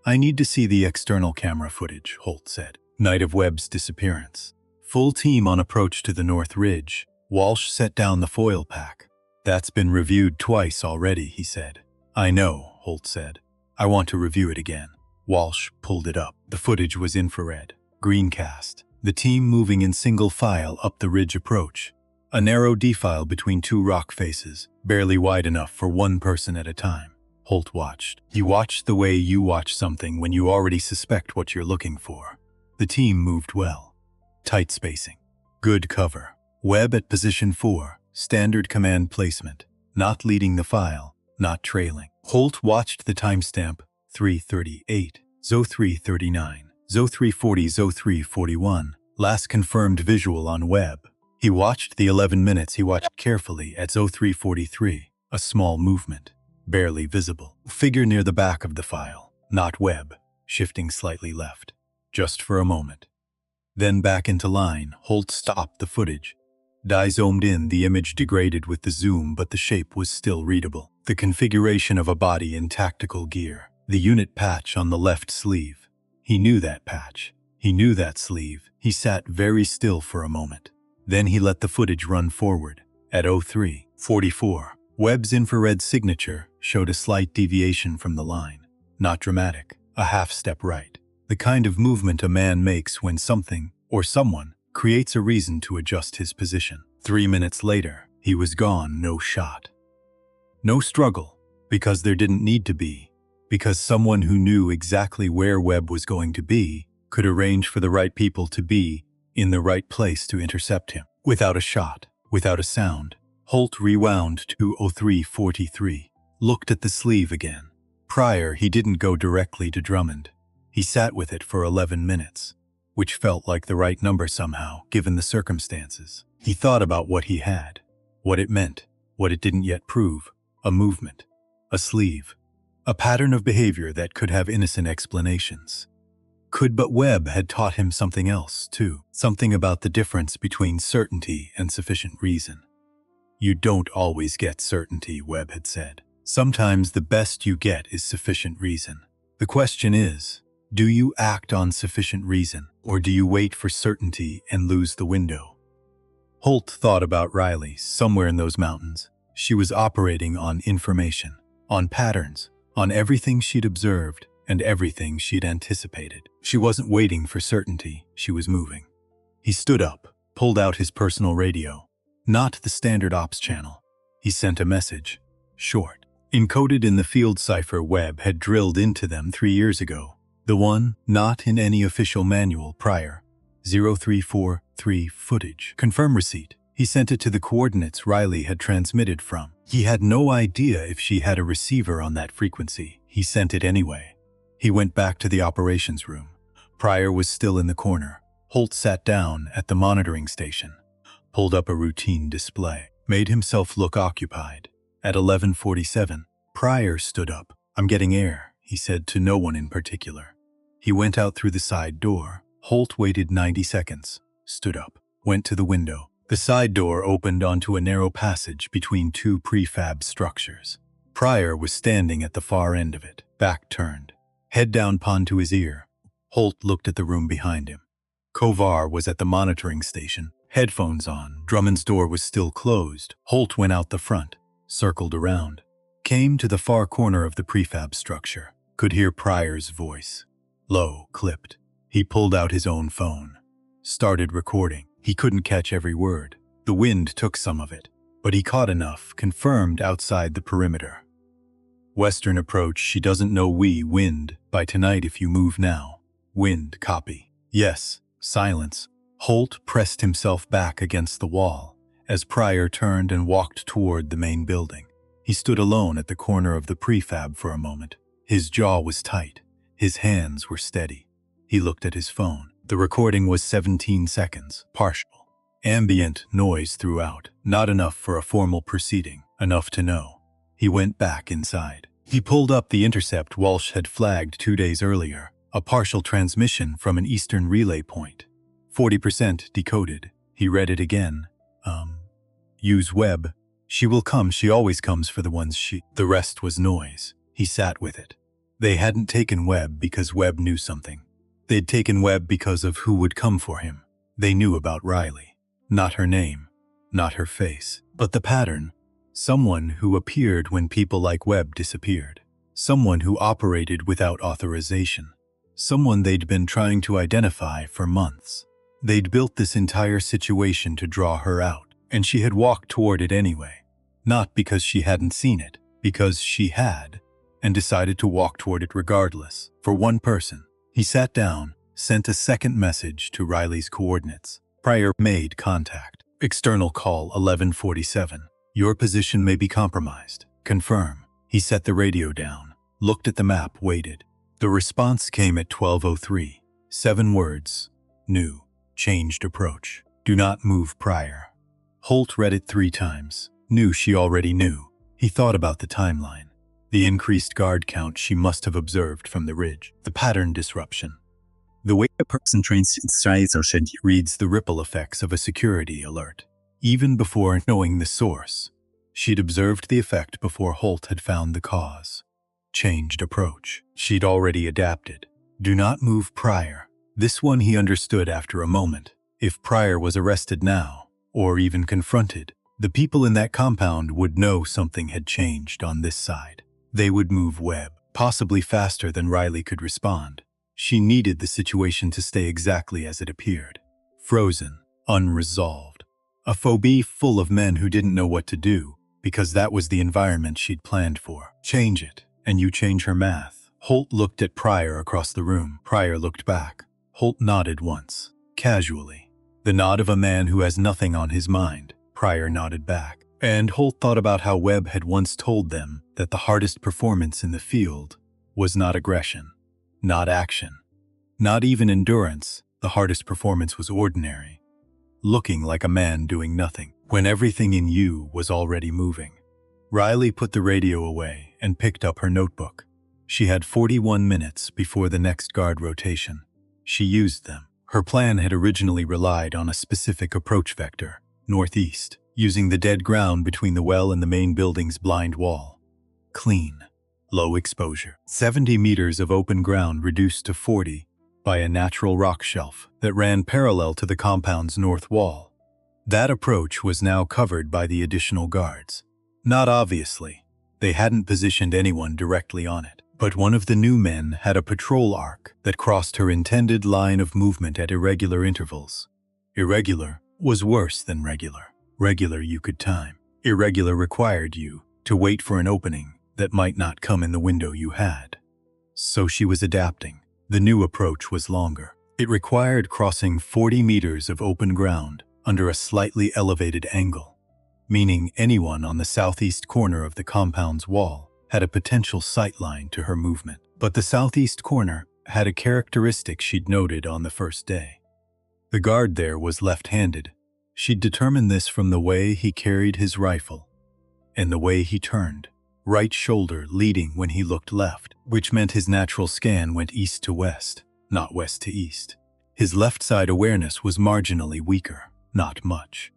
I need to see the external camera footage, Holt said. Night of Webb's disappearance. Full team on approach to the North Ridge. Walsh set down the foil pack. That's been reviewed twice already, he said. I know, Holt said. I want to review it again. Walsh pulled it up. The footage was infrared. Greencast. The team moving in single file up the ridge approach. A narrow defile between 2 rock faces, barely wide enough for 1 person at a time. Holt watched. He watched the way you watch something when you already suspect what you're looking for. The team moved well. Tight spacing. Good cover. Webb at position 4. Standard command placement. Not leading the file. Not trailing. Holt watched the timestamp 3:38, ZO 3:39, ZO 3:40, ZO 3:41. Last confirmed visual on Webb. He watched the 11 minutes. He watched carefully at ZO 3:43. A small movement. Barely visible. Figure near the back of the file. Not Webb. Shifting slightly left. Just for a moment. Then back into line. Holt stopped the footage. Die zoomed in. The image degraded with the zoom, but the shape was still readable. The configuration of a body in tactical gear. The unit patch on the left sleeve. He knew that patch. He knew that sleeve. He sat very still for a moment. Then he let the footage run forward. At 03:44, Webb's infrared signature showed a slight deviation from the line. Not dramatic. A half step right. The kind of movement a man makes when something, or someone, creates a reason to adjust his position. 3 minutes later, he was gone. No shot. No struggle, because there didn't need to be. Because someone who knew exactly where Webb was going to be could arrange for the right people to be in the right place to intercept him. Without a shot, without a sound, Holt rewound to 03:43, looked at the sleeve again. Prior, he didn't go directly to Drummond. He sat with it for 11 minutes, which felt like the right number somehow, given the circumstances. He thought about what he had, what it meant, what it didn't yet prove. A movement, a sleeve, a pattern of behavior that could have innocent explanations. But Webb had taught him something else, too. Something about the difference between certainty and sufficient reason. You don't always get certainty, Webb had said. Sometimes the best you get is sufficient reason. The question is, do you act on sufficient reason, or do you wait for certainty and lose the window? Holt thought about Riley, somewhere in those mountains. She was operating on information, on patterns, on everything she'd observed and everything she'd anticipated. She wasn't waiting for certainty, she was moving. He stood up, pulled out his personal radio. Not the standard ops channel. He sent a message. Short. Encoded in the field cipher Webb had drilled into them 3 years ago. The one not in any official manual prior. 0343 footage. Confirm receipt. He sent it to the coordinates Riley had transmitted from. He had no idea if she had a receiver on that frequency. He sent it anyway. He went back to the operations room. Pryor was still in the corner. Holt sat down at the monitoring station, pulled up a routine display, made himself look occupied. At 11:47, Pryor stood up. I'm getting air, he said to no one in particular. He went out through the side door. Holt waited 90 seconds, stood up, went to the window, The side door opened onto a narrow passage between two prefab structures. Pryor was standing at the far end of it, back turned, head down pond to his ear. Holt looked at the room behind him. Kovar was at the monitoring station, headphones on. Drummond's door was still closed. Holt went out the front, circled around, came to the far corner of the prefab structure, could hear Pryor's voice. Low, clipped. He pulled out his own phone, started recording. He couldn't catch every word. The wind took some of it, but he caught enough, confirmed outside the perimeter. Western approach, she doesn't know we, wind, by tonight if you move now. Wind, copy. Yes, silence. Holt pressed himself back against the wall as Pryor turned and walked toward the main building. He stood alone at the corner of the prefab for a moment. His jaw was tight. His hands were steady. He looked at his phone. The recording was 17 seconds, partial. Ambient noise throughout, not enough for a formal proceeding, enough to know. He went back inside. He pulled up the intercept Walsh had flagged 2 days earlier, a partial transmission from an eastern relay point. 40% decoded. He read it again. Use Webb. She will come, she always comes for the ones she... The rest was noise. He sat with it. They hadn't taken Webb because Webb knew something. They'd taken Webb because of who would come for him. They knew about Riley. Not her name, not her face, but the pattern. Someone who appeared when people like Webb disappeared. Someone who operated without authorization. Someone they'd been trying to identify for months. They'd built this entire situation to draw her out, and she had walked toward it anyway. Not because she hadn't seen it, because she had, and decided to walk toward it regardless. For one person, he sat down, sent a second message to Riley's coordinates. Pryor made contact. External call 1147. Your position may be compromised. Confirm. He set the radio down, looked at the map, waited. The response came at 12:03. 7 words. New. Changed approach. Do not move Pryor. Holt read it 3 times. Knew she already knew. He thought about the timeline. The increased guard count she must have observed from the ridge. The pattern disruption. The way a person trains strides or reads the ripple effects of a security alert. Even before knowing the source, she'd observed the effect before Holt had found the cause. Changed approach. She'd already adapted. Do not move Pryor. This one he understood after a moment. If Pryor was arrested now, or even confronted, the people in that compound would know something had changed on this side. They would move Webb, possibly faster than Riley could respond. She needed the situation to stay exactly as it appeared. Frozen, unresolved. A phobie full of men who didn't know what to do, because that was the environment she'd planned for. Change it, and you change her math. Holt looked at Pryor across the room. Pryor looked back. Holt nodded once, casually. The nod of a man who has nothing on his mind. Pryor nodded back. And Holt thought about how Webb had once told them that the hardest performance in the field was not aggression, not action, not even endurance. The hardest performance was ordinary. Looking like a man doing nothing, when everything in you was already moving. Riley put the radio away and picked up her notebook. She had 41 minutes before the next guard rotation. She used them. Her plan had originally relied on a specific approach vector, northeast, using the dead ground between the well and the main building's blind wall. Clean, low exposure. 70 meters of open ground reduced to 40 by a natural rock shelf that ran parallel to the compound's north wall. That approach was now covered by the additional guards. Not obviously. They hadn't positioned anyone directly on it. But one of the new men had a patrol arc that crossed her intended line of movement at irregular intervals. Irregular was worse than regular. Regular you could time. Irregular required you to wait for an opening that might not come in the window you had. So she was adapting. The new approach was longer. It required crossing 40 meters of open ground under a slightly elevated angle, meaning anyone on the southeast corner of the compound's wall had a potential sightline to her movement. But the southeast corner had a characteristic she'd noted on the first day. The guard there was left-handed. She'd determined this from the way he carried his rifle and the way he turned, right shoulder leading when he looked left, which meant his natural scan went east to west, not west to east. His left side awareness was marginally weaker, not much.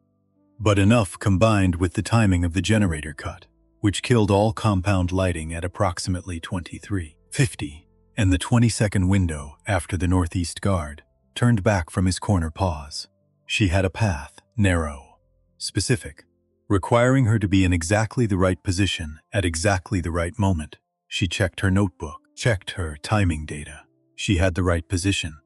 but enough combined with the timing of the generator cut, which killed all compound lighting at approximately 23:50, and the 20-second window after the northeast guard turned back from his corner pause. She had a path, narrow, specific, requiring her to be in exactly the right position at exactly the right moment. She checked her notebook, checked her timing data. She had the right position.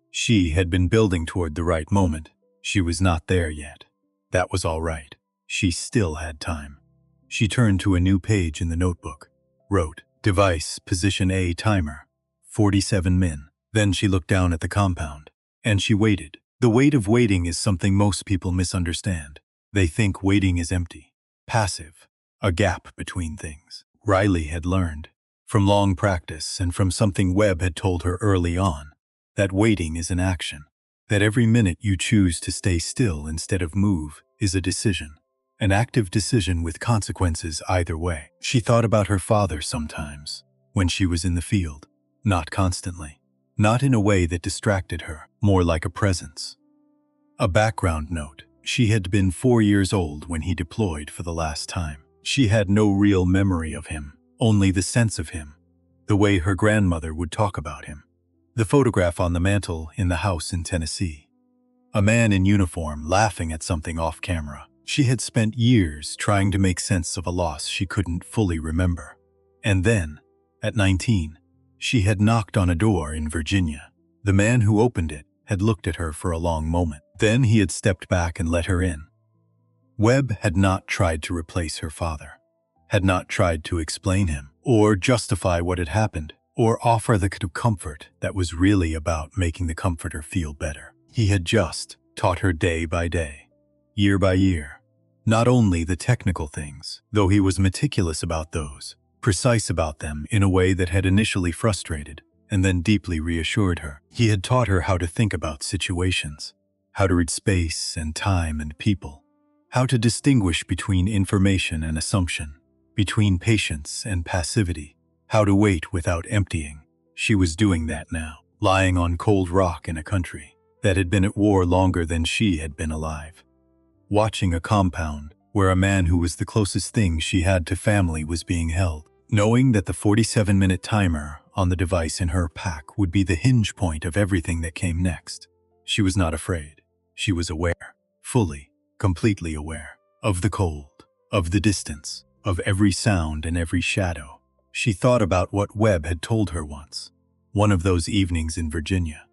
She had been building toward the right moment. She was not there yet. That was all right. She still had time. She turned to a new page in the notebook, wrote, "Device, position A, timer, 47 min." Then she looked down at the compound, and she waited. The weight of waiting is something most people misunderstand. They think waiting is empty, passive, a gap between things. Riley had learned, from long practice and from something Webb had told her early on, that waiting is an action, that every minute you choose to stay still instead of move is a decision, an active decision with consequences either way. She thought about her father sometimes, when she was in the field, not constantly, not in a way that distracted her, more like a presence. A background note: she had been 4 years old when he deployed for the last time. She had no real memory of him, only the sense of him, the way her grandmother would talk about him. The photograph on the mantel in the house in Tennessee. A man in uniform laughing at something off camera. She had spent years trying to make sense of a loss she couldn't fully remember. And then, at 19, she had knocked on a door in Virginia. The man who opened it had looked at her for a long moment. Then he had stepped back and let her in. Webb had not tried to replace her father, had not tried to explain him, or justify what had happened, or offer the kind of comfort that was really about making the comforter feel better. He had just taught her day by day, year by year, not only the technical things, though he was meticulous about those, precise about them in a way that had initially frustrated and then deeply reassured her. He had taught her how to think about situations, how to read space and time and people, how to distinguish between information and assumption, between patience and passivity, how to wait without emptying. She was doing that now, lying on cold rock in a country that had been at war longer than she had been alive, watching a compound where a man who was the closest thing she had to family was being held, knowing that the 47-minute timer on the device in her pack would be the hinge point of everything that came next. She was not afraid. She was aware, fully, completely aware, of the cold, of the distance, of every sound and every shadow. She thought about what Webb had told her once, one of those evenings in Virginia,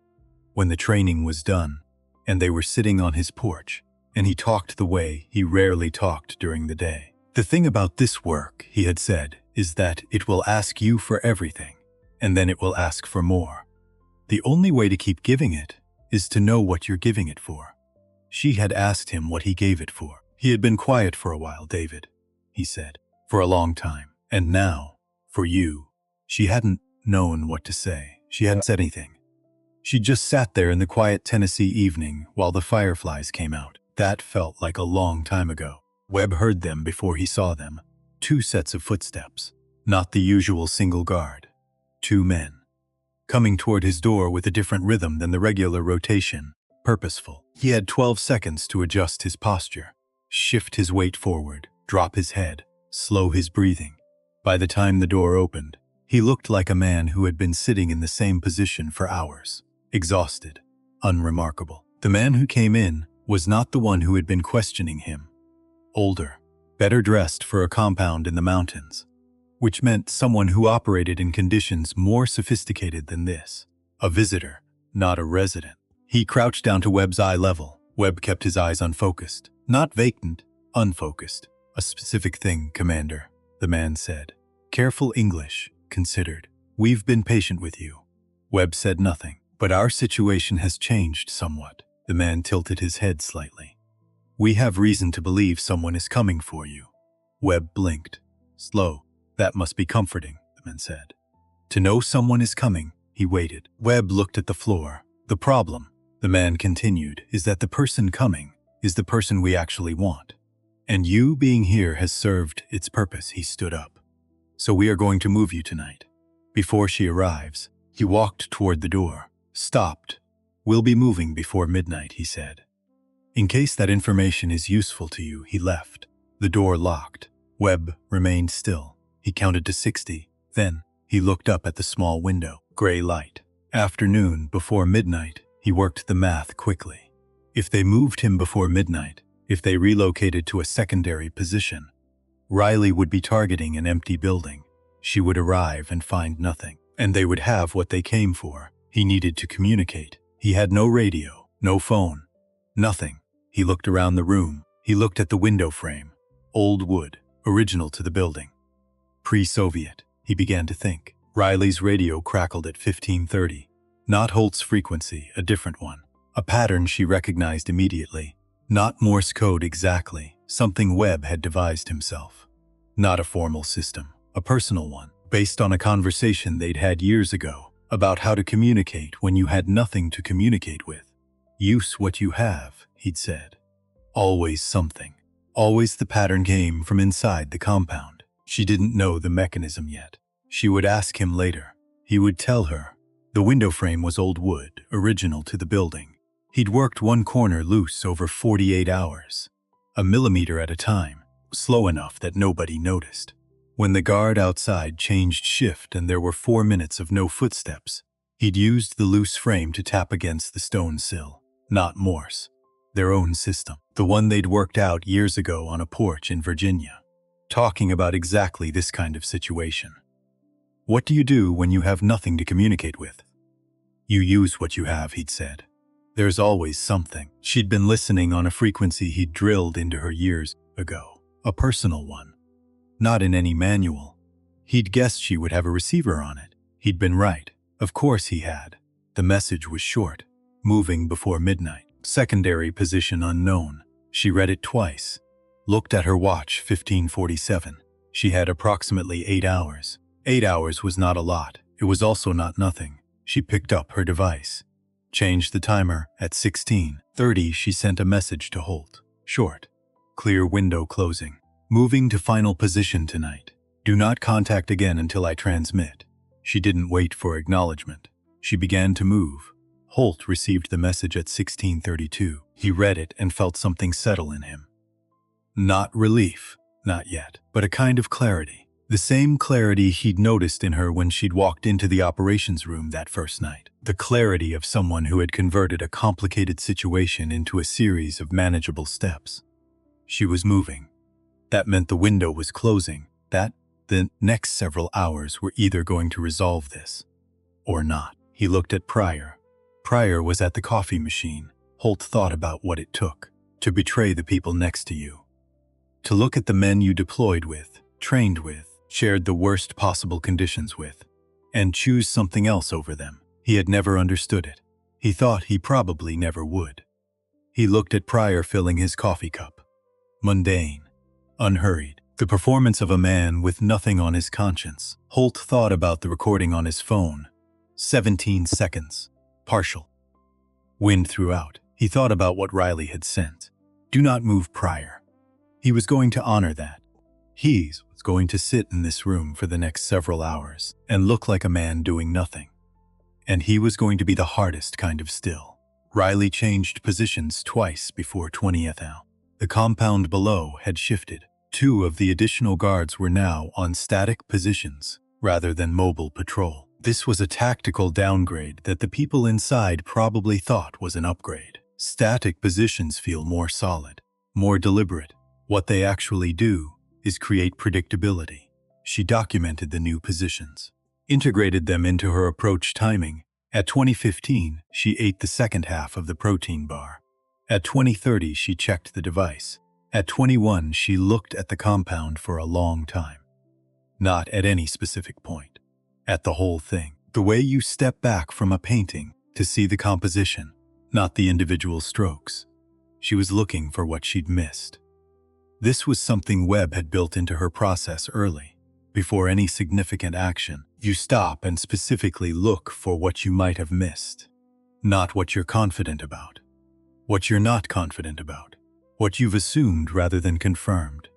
when the training was done, and they were sitting on his porch, and he talked the way he rarely talked during the day. "The thing about this work," he had said, "is that it will ask you for everything, and then it will ask for more. The only way to keep giving it is to know what you're giving it for." She had asked him what he gave it for. "He had been quiet for a while, David," he said, "for a long time. And now, for you." She hadn't known what to say. She hadn't said anything. She just sat there in the quiet Tennessee evening while the fireflies came out. That felt like a long time ago. Webb heard them before he saw them. 2 sets of footsteps, not the usual single guard. 2 men, coming toward his door with a different rhythm than the regular rotation, purposeful. He had 12 seconds to adjust his posture, shift his weight forward, drop his head, slow his breathing. By the time the door opened, he looked like a man who had been sitting in the same position for hours, exhausted, unremarkable. The man who came in was not the one who had been questioning him. Older, better dressed for a compound in the mountains, which meant someone who operated in conditions more sophisticated than this. A visitor, not a resident. He crouched down to Webb's eye level. Webb kept his eyes unfocused, not vacant, unfocused. "A specific thing, Commander," the man said. Careful English, considered. "We've been patient with you." Webb said nothing. "But our situation has changed somewhat." The man tilted his head slightly. "We have reason to believe someone is coming for you." Webb blinked. "Slow. That must be comforting," the man said. "To know someone is coming." He waited. Webb looked at the floor. "The problem," the man continued, "is that the person coming is the person we actually want. And you being here has served its purpose." He stood up. "So we are going to move you tonight. Before she arrives." He walked toward the door, stopped. "We'll be moving before midnight," he said. In case that information is useful to you, he left. The door locked. Webb remained still. He counted to 60. Then, he looked up at the small window. Gray light. Afternoon, before midnight. He worked the math quickly. If they moved him before midnight, if they relocated to a secondary position, Riley would be targeting an empty building. She would arrive and find nothing. And they would have what they came for. He needed to communicate. He had no radio, no phone, nothing. He looked around the room. He looked at the window frame. Old wood, original to the building. Pre-Soviet, he began to think. Riley's radio crackled at 1530. Not Holt's frequency, a different one. A pattern she recognized immediately. Not Morse code exactly, something Webb had devised himself. Not a formal system, a personal one, based on a conversation they'd had years ago about how to communicate when you had nothing to communicate with. Use what you have, he'd said. Always something. Always the pattern came from inside the compound. She didn't know the mechanism yet. She would ask him later. He would tell her. The window frame was old wood, original to the building. He'd worked one corner loose over 48 hours, a millimeter at a time, slow enough that nobody noticed. When the guard outside changed shift and there were 4 minutes of no footsteps, he'd used the loose frame to tap against the stone sill. Not Morse. Their own system. The one they'd worked out years ago on a porch in Virginia. Talking about exactly this kind of situation. What do you do when you have nothing to communicate with? You use what you have, he'd said. There's always something. She'd been listening on a frequency he'd drilled into her years ago. A personal one. Not in any manual. He'd guessed she would have a receiver on it. He'd been right. Of course he had. The message was short. Moving before midnight. Secondary position unknown. She read it twice. Looked at her watch, 1547. She had approximately 8 hours. 8 hours was not a lot. It was also not nothing. She picked up her device. Changed the timer. At 16:30, she sent a message to Holt. Short. Clear window closing. Moving to final position tonight. Do not contact again until I transmit. She didn't wait for acknowledgement. She began to move. Holt received the message at 16:32. He read it and felt something settle in him. Not relief, not yet, but a kind of clarity. The same clarity he'd noticed in her when she'd walked into the operations room that first night. The clarity of someone who had converted a complicated situation into a series of manageable steps. She was moving. That meant the window was closing. That the next several hours were either going to resolve this or not. He looked at Pryor. Pryor was at the coffee machine. Holt thought about what it took to betray the people next to you. To look at the men you deployed with, trained with, shared the worst possible conditions with, and choose something else over them. He had never understood it. He thought he probably never would. He looked at Pryor filling his coffee cup. Mundane, unhurried, the performance of a man with nothing on his conscience. Holt thought about the recording on his phone. 17 seconds. Partial. Wind throughout. He thought about what Riley had sent. Do not move Pryor. He was going to honor that. He was going to sit in this room for the next several hours and look like a man doing nothing. And he was going to be the hardest kind of still. Riley changed positions twice before 20th hour. The compound below had shifted. 2 of the additional guards were now on static positions rather than mobile patrol. This was a tactical downgrade that the people inside probably thought was an upgrade. Static positions feel more solid, more deliberate. What they actually do is create predictability. She documented the new positions, integrated them into her approach timing. At 20:15, she ate the second half of the protein bar. At 20:30, she checked the device. At 21, she looked at the compound for a long time. Not at any specific point. At the whole thing. The way you step back from a painting to see the composition, not the individual strokes. She was looking for what she'd missed. This was something Webb had built into her process early. Before any significant action, you stop and specifically look for what you might have missed. Not what you're confident about. What you're not confident about. What you've assumed rather than confirmed.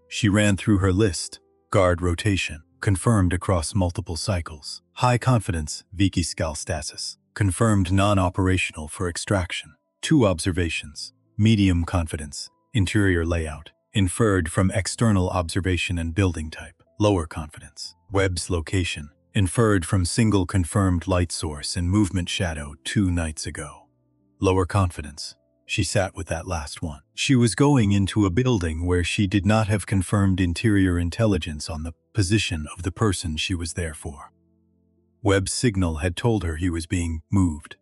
She ran through her list. Guard rotation. Confirmed across multiple cycles. High confidence, Vikiskal stasis. Confirmed non-operational for extraction. 2 observations. Medium confidence. Interior layout. Inferred from external observation and building type. Lower confidence. Webb's location. Inferred from single confirmed light source and movement shadow 2 nights ago. Lower confidence. She sat with that last one. She was going into a building where she did not have confirmed interior intelligence on the position of the person she was there for. Webb's signal had told her he was being moved.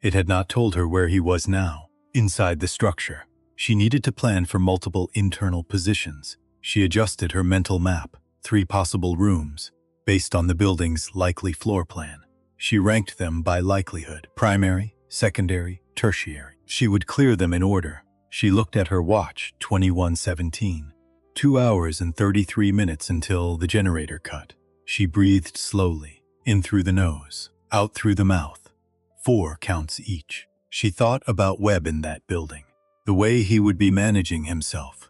It had not told her where he was now. Inside the structure, she needed to plan for multiple internal positions. She adjusted her mental map, 3 possible rooms, based on the building's likely floor plan. She ranked them by likelihood: primary, secondary, tertiary. She would clear them in order. She looked at her watch, 21:17. 2 hours and 33 minutes until the generator cut. She breathed slowly, in through the nose, out through the mouth. 4 counts each. She thought about Webb in that building, the way he would be managing himself.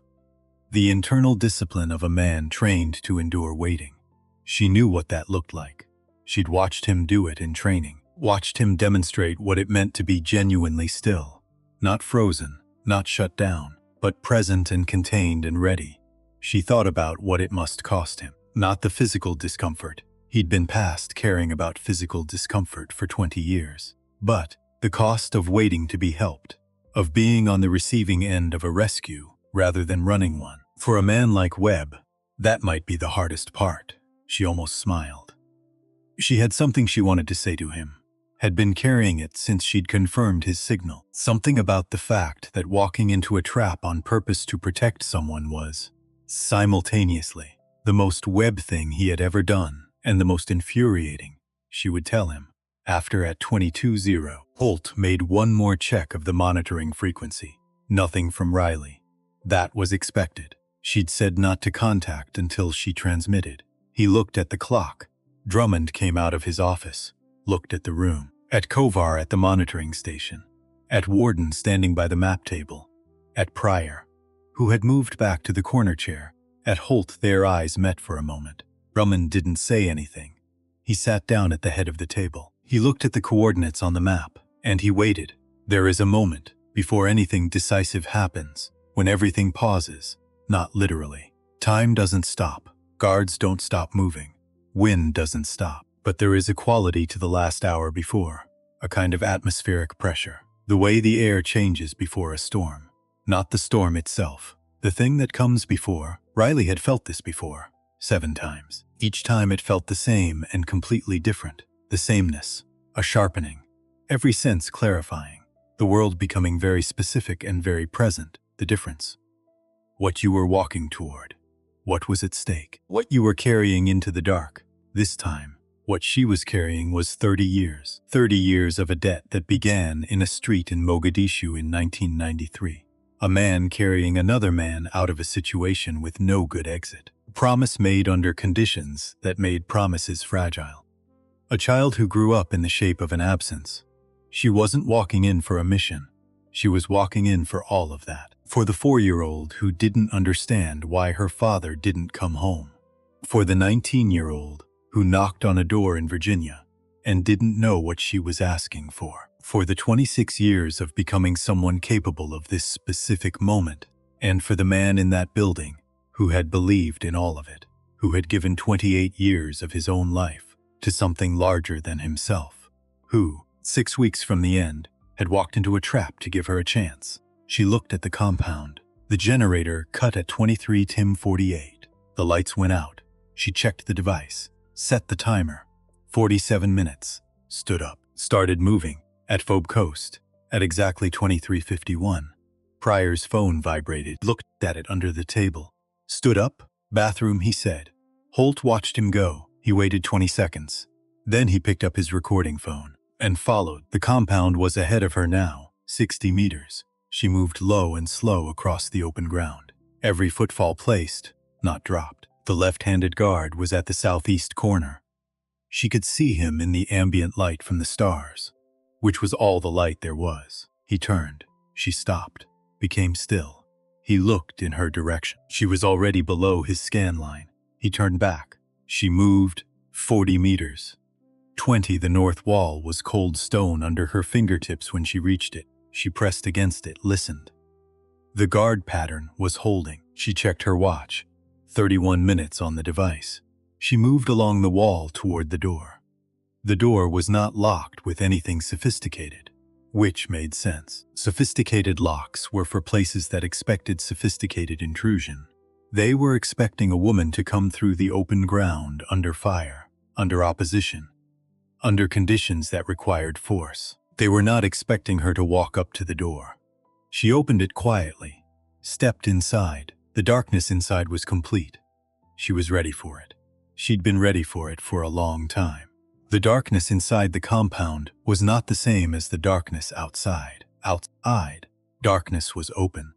The internal discipline of a man trained to endure waiting. She knew what that looked like. She'd watched him do it in training, watched him demonstrate what it meant to be genuinely still. Not frozen, not shut down, but present and contained and ready. She thought about what it must cost him, not the physical discomfort. He'd been past caring about physical discomfort for 20 years. But the cost of waiting to be helped, of being on the receiving end of a rescue rather than running one. For a man like Webb, that might be the hardest part. She almost smiled. She had something she wanted to say to him, had been carrying it since she'd confirmed his signal. Something about the fact that walking into a trap on purpose to protect someone was, simultaneously, the most Webb thing he had ever done and the most infuriating. She would tell him. After at 22:00, Holt made one more check of the monitoring frequency. Nothing from Riley. That was expected. She'd said not to contact until she transmitted. He looked at the clock. Drummond came out of his office, looked at the room, at Kovar at the monitoring station, at Warden standing by the map table, at Pryor, who had moved back to the corner chair, at Holt. Their eyes met for a moment. Drummond didn't say anything. He sat down at the head of the table. He looked at the coordinates on the map, and he waited. There is a moment, before anything decisive happens, when everything pauses, not literally. Time doesn't stop. Guards don't stop moving. Wind doesn't stop. But there is a quality to the last hour before, a kind of atmospheric pressure. The way the air changes before a storm. Not the storm itself. The thing that comes before. Riley had felt this before, 7 times. Each time it felt the same and completely different. The sameness, a sharpening, every sense clarifying, the world becoming very specific and very present, the difference. What you were walking toward, what was at stake, what you were carrying into the dark. This time, what she was carrying was 30 years. 30 years of a debt that began in a street in Mogadishu in 1993. A man carrying another man out of a situation with no good exit. A promise made under conditions that made promises fragile. A child who grew up in the shape of an absence. She wasn't walking in for a mission. She was walking in for all of that. For the 4-year-old who didn't understand why her father didn't come home. For the 19-year-old who knocked on a door in Virginia and didn't know what she was asking for. For the 26 years of becoming someone capable of this specific moment. And for the man in that building who had believed in all of it, who had given 28 years of his own life to something larger than himself, who, 6 weeks from the end, had walked into a trap to give her a chance. She looked at the compound. The generator cut at 23:48. The lights went out. She checked the device, set the timer. 47 minutes. Stood up, started moving, at Phobe Coast, at exactly 23:51. Pryor's phone vibrated, looked at it under the table. Stood up, bathroom, he said. Holt watched him go. He waited 20 seconds. Then he picked up his recording phone and followed. The compound was ahead of her now, 60 meters. She moved low and slow across the open ground. Every footfall placed, not dropped. The left-handed guard was at the southeast corner. She could see him in the ambient light from the stars, which was all the light there was. He turned. She stopped, became still. He looked in her direction. She was already below his scan line. He turned back. She moved 40 meters. 20. The north wall was cold stone under her fingertips when she reached it. She pressed against it, listened. The guard pattern was holding. She checked her watch. 31 minutes on the device. She moved along the wall toward the door. The door was not locked with anything sophisticated, which made sense. Sophisticated locks were for places that expected sophisticated intrusion. They were expecting a woman to come through the open ground under fire, under opposition, under conditions that required force. They were not expecting her to walk up to the door. She opened it quietly, stepped inside. The darkness inside was complete. She was ready for it. She'd been ready for it for a long time. The darkness inside the compound was not the same as the darkness outside. Outside, darkness was open.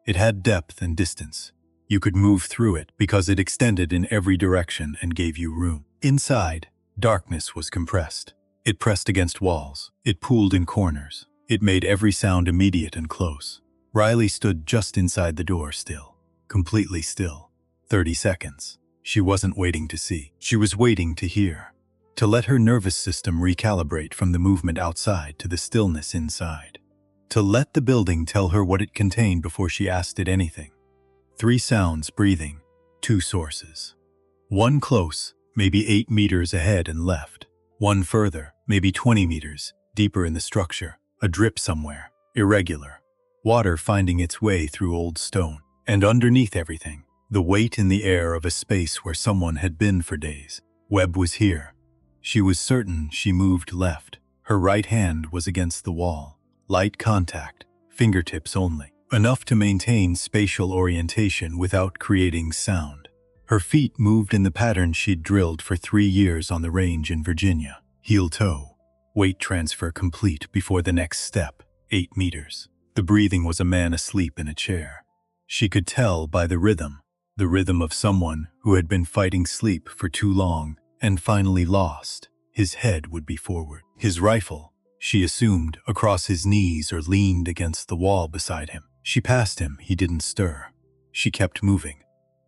It had depth and distance. You could move through it because it extended in every direction and gave you room. Inside, darkness was compressed. It pressed against walls. It pooled in corners. It made every sound immediate and close. Riley stood just inside the door still, completely still. 30 seconds. She wasn't waiting to see. She was waiting to hear, to let her nervous system recalibrate from the movement outside to the stillness inside, to let the building tell her what it contained before she asked it anything. 3 sounds breathing, 2 sources. One close, maybe 8 meters ahead and left. One further, maybe 20 meters, deeper in the structure. A drip somewhere, irregular. Water finding its way through old stone. And underneath everything, the weight in the air of a space where someone had been for days. Webb was here. She was certain she moved left. Her right hand was against the wall. Light contact, fingertips only. Enough to maintain spatial orientation without creating sound. Her feet moved in the pattern she'd drilled for 3 years on the range in Virginia. Heel-toe. Weight transfer complete before the next step, 8 meters. The breathing was a man asleep in a chair. She could tell by the rhythm of someone who had been fighting sleep for too long and finally lost. His head would be forward. His rifle, she assumed, across his knees or leaned against the wall beside him. She passed him, he didn't stir. She kept moving.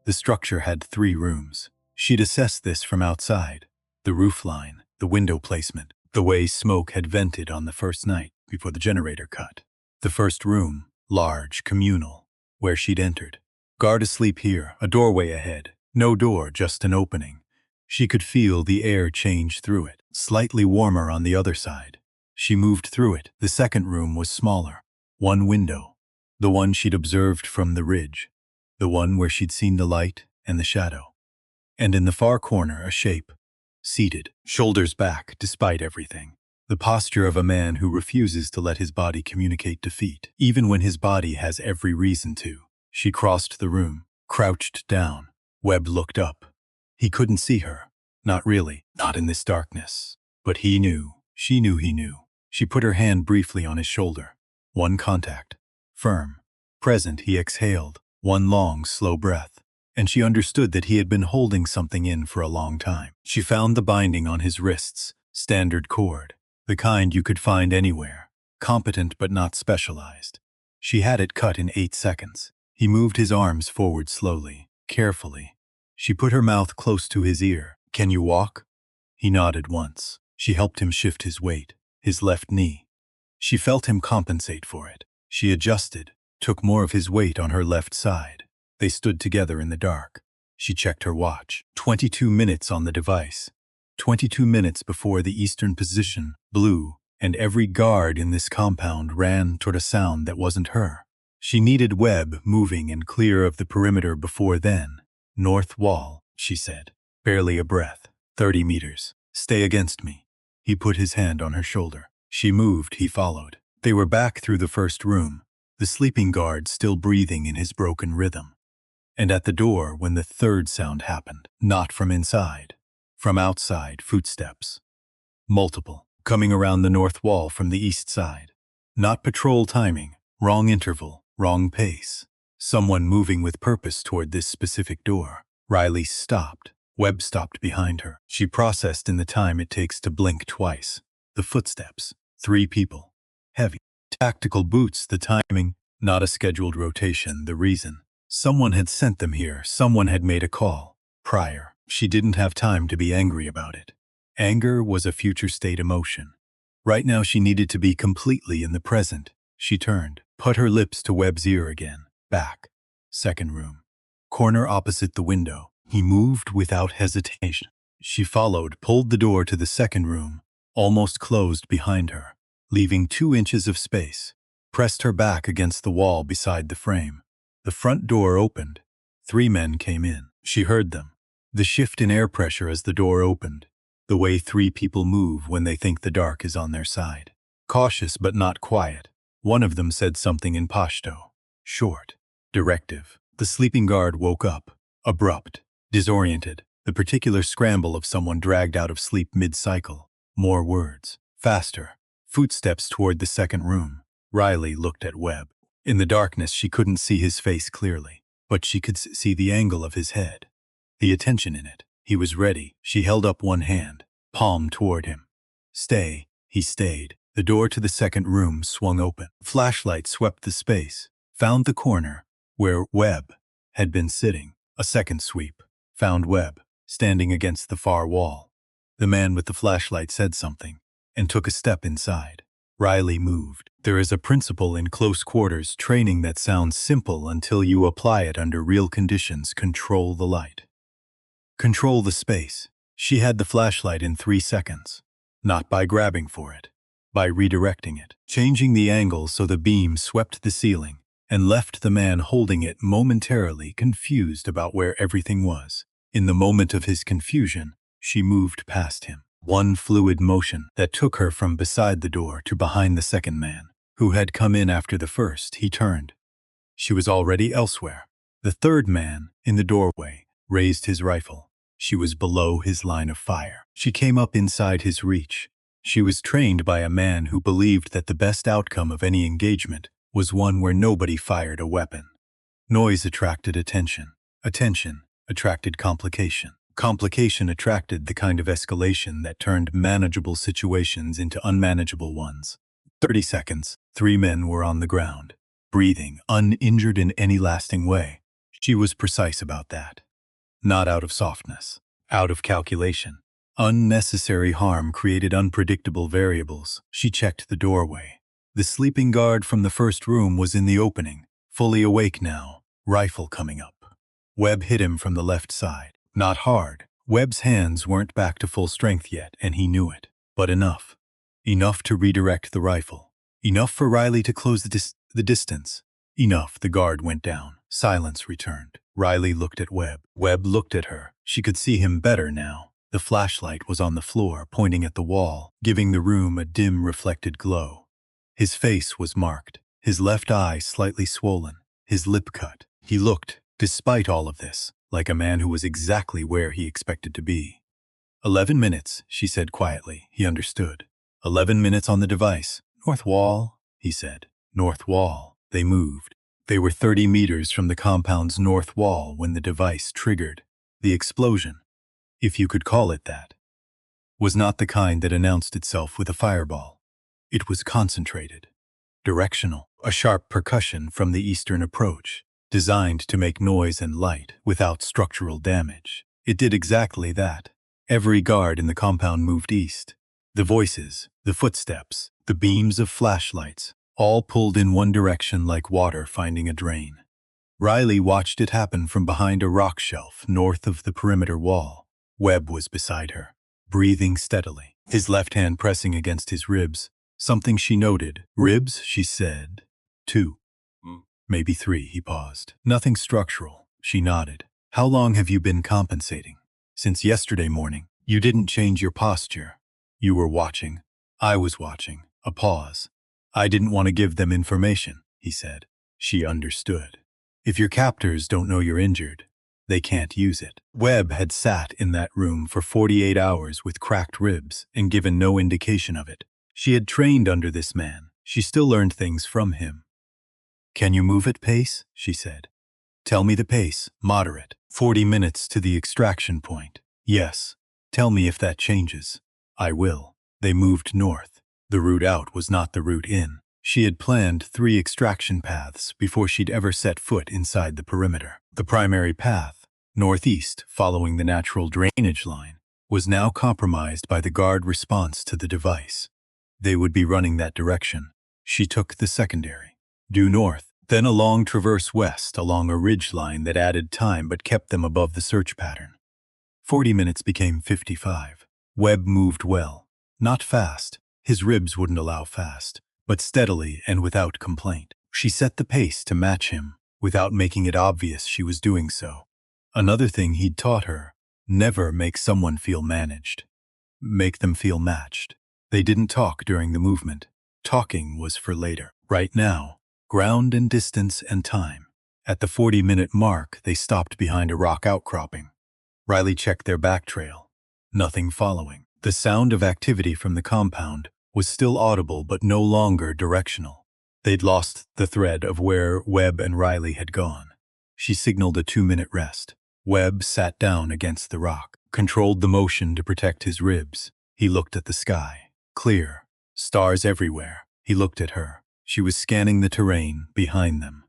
The structure had 3 rooms. She'd assessed this from outside. The roof line, the window placement, the way smoke had vented on the first night before the generator cut. The first room, large, communal, where she'd entered. Guard asleep here, a doorway ahead. No door, just an opening. She could feel the air change through it, slightly warmer on the other side. She moved through it. The second room was smaller. 1 window. The one she'd observed from the ridge. The one where she'd seen the light and the shadow. And in the far corner, a shape. Seated, shoulders back, despite everything. The posture of a man who refuses to let his body communicate defeat, even when his body has every reason to. She crossed the room, crouched down. Webb looked up. He couldn't see her. Not really, not in this darkness. But he knew. She knew he knew. She put her hand briefly on his shoulder. 1 contact. Firm. Present, he exhaled. 1 long, slow breath. And she understood that he had been holding something in for a long time. She found the binding on his wrists, standard cord, the kind you could find anywhere, competent but not specialized. She had it cut in 8 seconds. He moved his arms forward slowly, carefully. She put her mouth close to his ear. "Can you walk?" He nodded once. She helped him shift his weight, his left knee. She felt him compensate for it. She adjusted, took more of his weight on her left side. They stood together in the dark. She checked her watch. 22 minutes on the device. 22 minutes before the eastern position blew, and every guard in this compound ran toward a sound that wasn't her. She needed Webb moving and clear of the perimeter before then. "North wall," she said. Barely a breath. 30 meters. "Stay against me." He put his hand on her shoulder. She moved, he followed. They were back through the first room, the sleeping guard still breathing in his broken rhythm. And at the door when the third sound happened, not from inside, from outside, footsteps. Multiple, coming around the north wall from the east side. Not patrol timing, wrong interval, wrong pace. Someone moving with purpose toward this specific door. Riley stopped. Webb stopped behind her. She processed in the time it takes to blink twice. The footsteps. 3 people. Heavy. Tactical boots, the timing. Not a scheduled rotation, the reason. Someone had sent them here. Someone had made a call. Prior. She didn't have time to be angry about it. Anger was a future state emotion. Right now she needed to be completely in the present. She turned, put her lips to Webb's ear again. Back. Second room. Corner opposite the window. He moved without hesitation. She followed, pulled the door to the second room, almost closed behind her, leaving 2 inches of space, pressed her back against the wall beside the frame. The front door opened. 3 men came in. She heard them. The shift in air pressure as the door opened. The way 3 people move when they think the dark is on their side. Cautious but not quiet. One of them said something in Pashto. Short. Directive. The sleeping guard woke up. Abrupt. Disoriented. The particular scramble of someone dragged out of sleep mid-cycle. More words. Faster. Footsteps toward the second room. Riley looked at Webb. In the darkness she couldn't see his face clearly, but she could see the angle of his head. The attention in it. He was ready. She held up one hand, palm toward him. Stay. He stayed. The door to the second room swung open. Flashlight swept the space, found the corner where Webb had been sitting. A second sweep. Found Webb, standing against the far wall. The man with the flashlight said something, and took a step inside. Riley moved. There is a principle in close quarters training that sounds simple until you apply it under real conditions. Control the light. Control the space. She had the flashlight in 3 seconds. Not by grabbing for it. By redirecting it. Changing the angle so the beam swept the ceiling, and left the man holding it momentarily confused about where everything was. In the moment of his confusion, she moved past him. One fluid motion that took her from beside the door to behind the second man, who had come in after the first. He turned. She was already elsewhere. The third man, in the doorway, raised his rifle. She was below his line of fire. She came up inside his reach. She was trained by a man who believed that the best outcome of any engagement was one where nobody fired a weapon. Noise attracted attention. Attention attracted complication. Complication attracted the kind of escalation that turned manageable situations into unmanageable ones. 30 seconds. 3 men were on the ground, breathing, uninjured in any lasting way. She was precise about that. Not out of softness. Out of calculation. Unnecessary harm created unpredictable variables. She checked the doorway. The sleeping guard from the first room was in the opening, fully awake now, rifle coming up. Webb hit him from the left side. Not hard. Webb's hands weren't back to full strength yet, and he knew it. But enough. Enough to redirect the rifle. Enough for Riley to close the distance. Enough. The guard went down. Silence returned. Riley looked at Webb. Webb looked at her. She could see him better now. The flashlight was on the floor, pointing at the wall, giving the room a dim reflected glow. His face was marked, his left eye slightly swollen, his lip cut. He looked, despite all of this, like a man who was exactly where he expected to be. 11 minutes, she said quietly. He understood. 11 minutes on the device. North wall, he said. North wall. They moved. They were 30 meters from the compound's north wall when the device triggered. The explosion, if you could call it that, was not the kind that announced itself with a fireball. It was concentrated, directional, a sharp percussion from the eastern approach, designed to make noise and light without structural damage. It did exactly that. Every guard in the compound moved east. The voices, the footsteps, the beams of flashlights, all pulled in one direction like water finding a drain. Riley watched it happen from behind a rock shelf north of the perimeter wall. Webb was beside her, breathing steadily, his left hand pressing against his ribs. Something she noted. Ribs, she said. 2. Maybe 3, he paused. Nothing structural, she nodded. How long have you been compensating? Since yesterday morning. You didn't change your posture. You were watching. I was watching. A pause. I didn't want to give them information, he said. She understood. If your captors don't know you're injured, they can't use it. Webb had sat in that room for 48 hours with cracked ribs and given no indication of it. She had trained under this man. She still learned things from him. Can you move at pace? She said. Tell me the pace. Moderate. 40 minutes to the extraction point. Yes. Tell me if that changes. I will. They moved north. The route out was not the route in. She had planned 3 extraction paths before she'd ever set foot inside the perimeter. The primary path, northeast, following the natural drainage line, was now compromised by the guard response to the device. They would be running that direction. She took the secondary, due north, Then a long traverse west along a ridge line that added time but kept them above the search pattern. 40 minutes became 55. Webb moved well. Not fast. His ribs wouldn't allow fast, but steadily and without complaint. She set the pace to match him, without making it obvious she was doing so. Another thing he'd taught her: never make someone feel managed. Make them feel matched. They didn't talk during the movement. Talking was for later. Right now, ground and distance and time. At the 40-minute mark, they stopped behind a rock outcropping. Riley checked their back trail. Nothing following. The sound of activity from the compound was still audible but no longer directional. They'd lost the thread of where Webb and Riley had gone. She signaled a 2-minute rest. Webb sat down against the rock, controlled the motion to protect his ribs. He looked at the sky. Clear. Stars everywhere. He looked at her. She was scanning the terrain behind them.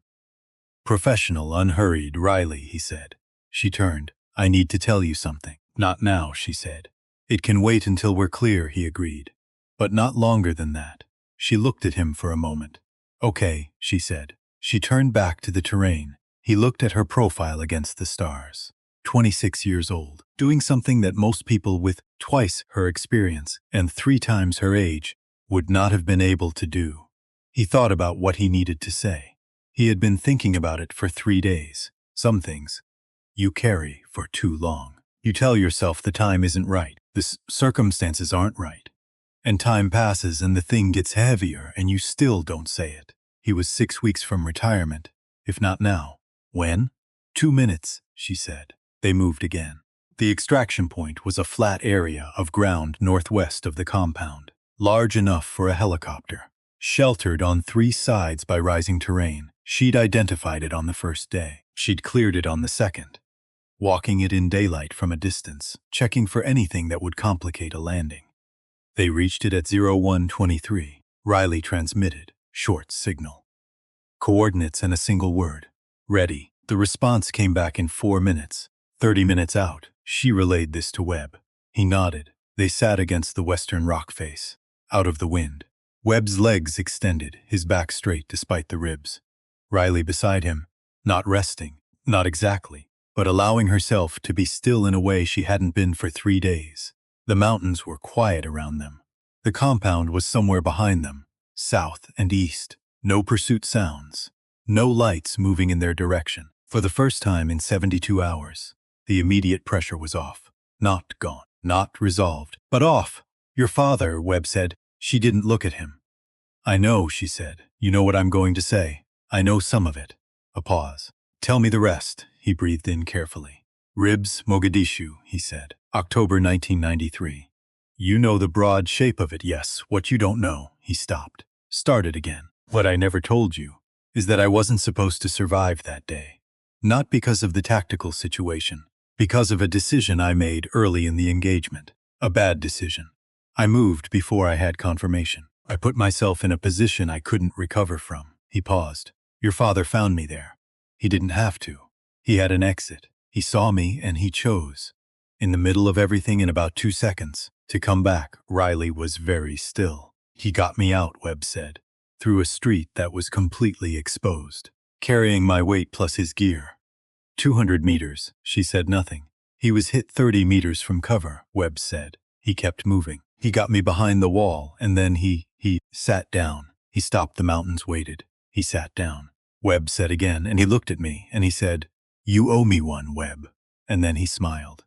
Professional, unhurried, Riley, he said. She turned. I need to tell you something. Not now, she said. It can wait until we're clear, he agreed. But not longer than that. She looked at him for a moment. Okay, she said. She turned back to the terrain. He looked at her profile against the stars. 26 years old, doing something that most people with twice her experience and 3 times her age would not have been able to do. He thought about what he needed to say. He had been thinking about it for 3 days. Some things you carry for too long. You tell yourself the time isn't right, the circumstances aren't right. And time passes and the thing gets heavier and you still don't say it. He was 6 weeks from retirement, if not now. When? 2 minutes, she said. They moved again. The extraction point was a flat area of ground northwest of the compound, large enough for a helicopter. Sheltered on 3 sides by rising terrain, she'd identified it on the first day. She'd cleared it on the second, walking it in daylight from a distance, checking for anything that would complicate a landing. They reached it at 01:23. Riley transmitted, short signal. Coordinates and a single word. Ready. The response came back in 4 minutes. 30 minutes out, she relayed this to Webb. He nodded. They sat against the western rock face, out of the wind. Webb's legs extended, his back straight despite the ribs. Riley beside him, not resting, not exactly, but allowing herself to be still in a way she hadn't been for 3 days. The mountains were quiet around them. The compound was somewhere behind them, south and east. No pursuit sounds. No lights moving in their direction. For the first time in 72 hours, the immediate pressure was off. Not gone. Not resolved. But off. Your father, Webb said. She didn't look at him. I know, she said. You know what I'm going to say. I know some of it. A pause. Tell me the rest, he breathed in carefully. Ribs, Mogadishu, he said. October 1993. You know the broad shape of it, yes. What you don't know, he stopped. Started again. What I never told you is that I wasn't supposed to survive that day. Not because of the tactical situation, because of a decision I made early in the engagement. A bad decision. I moved before I had confirmation. I put myself in a position I couldn't recover from. He paused. Your father found me there. He didn't have to. He had an exit. He saw me and he chose. In the middle of everything in about 2 seconds, to come back. Riley was very still. He got me out, Webb said, through a street that was completely exposed, carrying my weight plus his gear. 200 meters, she said nothing. He was hit 30 meters from cover, Webb said. He kept moving. He got me behind the wall, and then he sat down. He stopped the mountains, waited. He sat down. Webb said again, and he looked at me, and he said, You owe me one, Webb. And then he smiled.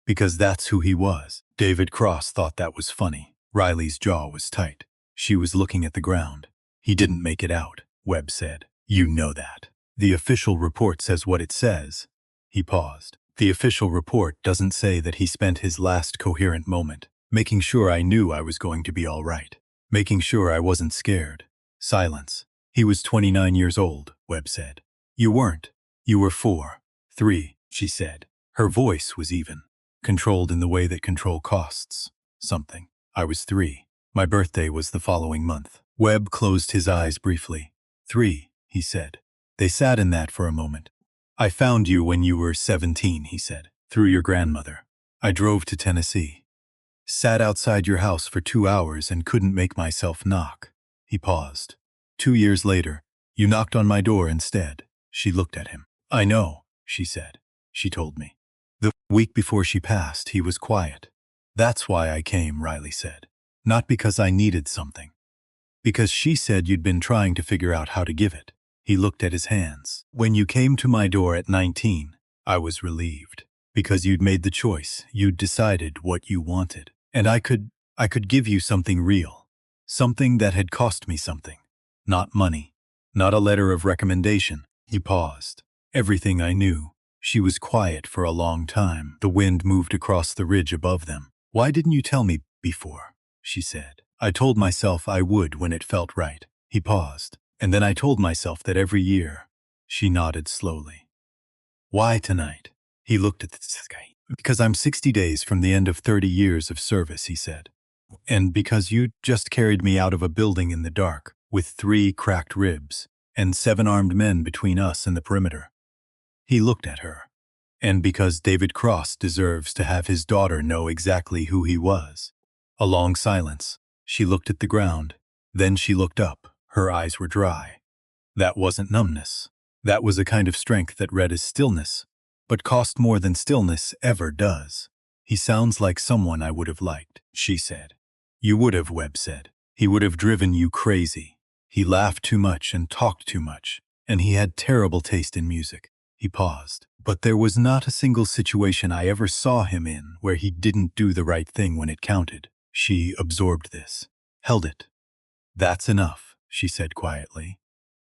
Because that's who he was. David Cross thought that was funny. Riley's jaw was tight. She was looking at the ground. He didn't make it out, Webb said. You know that. The official report says what it says. He paused. The official report doesn't say that he spent his last coherent moment making sure I knew I was going to be all right, making sure I wasn't scared. Silence. He was 29 years old, Webb said. You weren't. You were 4. 3, she said. Her voice was even, controlled in the way that control costs something. I was 3. My birthday was the following month. Webb closed his eyes briefly. 3, he said. They sat in that for a moment. I found you when you were 17, he said, through your grandmother. I drove to Tennessee. Sat outside your house for 2 hours and couldn't make myself knock. He paused. 2 years later, You knocked on my door instead." She looked at him. "I know," she said. "She told me." The week before she passed, he was quiet. "That's why I came," Riley said. "Not because I needed something. Because she said you'd been trying to figure out how to give it." He looked at his hands. "When you came to my door at 19, I was relieved. Because you'd made the choice. You'd decided what you wanted. And I could give you something real. Something that had cost me something. Not money. Not a letter of recommendation." He paused. "Everything I knew." She was quiet for a long time. The wind moved across the ridge above them. "Why didn't you tell me before?" she said. "I told myself I would when it felt right." He paused. "And then I told myself that every year." She nodded slowly. "Why tonight?" He looked at the sky. "Because I'm 60 days from the end of 30 years of service," he said. "And because you just carried me out of a building in the dark, with 3 cracked ribs, and 7 armed men between us and the perimeter." He looked at her. "And because David Cross deserves to have his daughter know exactly who he was." A long silence. She looked at the ground. Then she looked up. Her eyes were dry. That wasn't numbness. That was a kind of strength that read as stillness, but cost more than stillness ever does. "He sounds like someone I would have liked," she said. "You would have," Webb said. "He would have driven you crazy. He laughed too much and talked too much, and he had terrible taste in music." He paused. "But there was not a single situation I ever saw him in where he didn't do the right thing when it counted." She absorbed this. Held it. "That's enough," she said quietly.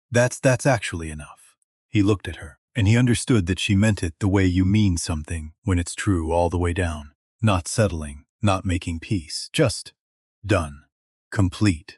That's actually enough." He looked at her, and he understood that she meant it the way you mean something when it's true all the way down. Not settling, not making peace, just done. Complete.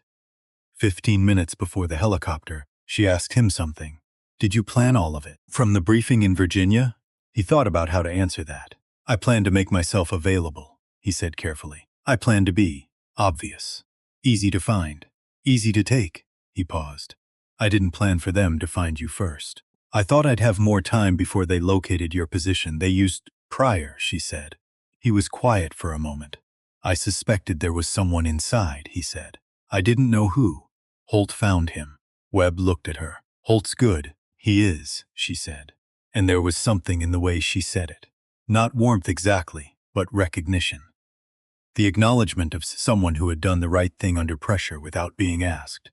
15 minutes before the helicopter, she asked him something. "Did you plan all of it? From the briefing in Virginia?" He thought about how to answer that. "I plan to make myself available," he said carefully. "I plan to be obvious. Easy to find. Easy to take." He paused. "I didn't plan for them to find you first. I thought I'd have more time before they located your position. They used prior," she said. He was quiet for a moment. "I suspected there was someone inside," he said. "I didn't know who. Holt found him." Webb looked at her. "Holt's good. He is," she said. And there was something in the way she said it. Not warmth exactly, but recognition. The acknowledgement of someone who had done the right thing under pressure without being asked.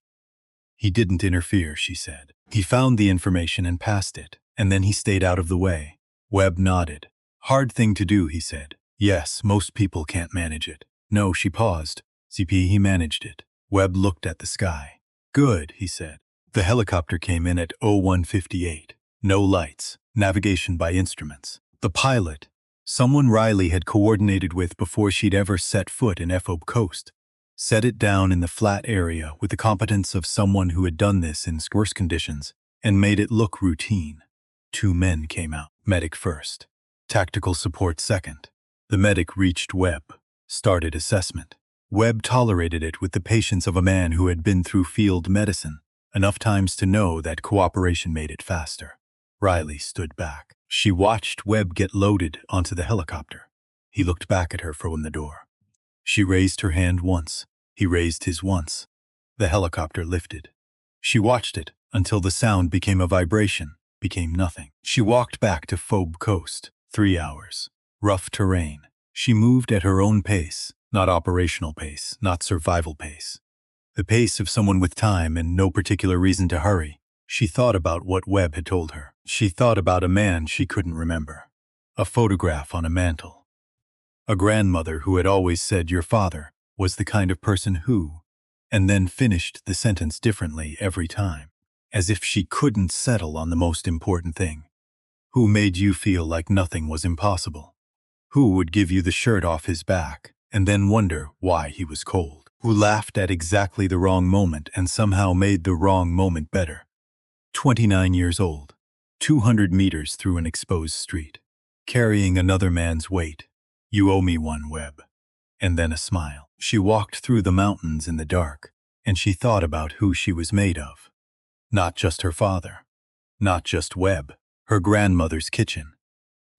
"He didn't interfere," she said. "He found the information and passed it, and then he stayed out of the way." Webb nodded. "Hard thing to do," he said. "Yes, most people can't manage it." "No," she paused. "CP, he managed it." Webb looked at the sky. "Good," he said. The helicopter came in at 01:58. No lights. Navigation by instruments. The pilot, someone Riley had coordinated with before she'd ever set foot in FOB Coast, set it down in the flat area with the competence of someone who had done this in worse conditions and made it look routine. 2 men came out. Medic first. Tactical support second. The medic reached Webb. Started assessment. Webb tolerated it with the patience of a man who had been through field medicine, enough times to know that cooperation made it faster. Riley stood back. She watched Webb get loaded onto the helicopter. He looked back at her from the door. She raised her hand once. He raised his once. The helicopter lifted. She watched it until the sound became a vibration, became nothing. She walked back to Phobe Coast. 3 hours. Rough terrain. She moved at her own pace, not operational pace, not survival pace. The pace of someone with time and no particular reason to hurry. She thought about what Webb had told her. She thought about a man she couldn't remember. A photograph on a mantel. A grandmother who had always said your father was the kind of person who, and then finished the sentence differently every time, as if she couldn't settle on the most important thing. Who made you feel like nothing was impossible? Who would give you the shirt off his back and then wonder why he was cold? Who laughed at exactly the wrong moment and somehow made the wrong moment better? 29 years old, 200 meters through an exposed street, carrying another man's weight. You owe me one, Webb. And then a smile. She walked through the mountains in the dark, and she thought about who she was made of. Not just her father. Not just Webb. Her grandmother's kitchen.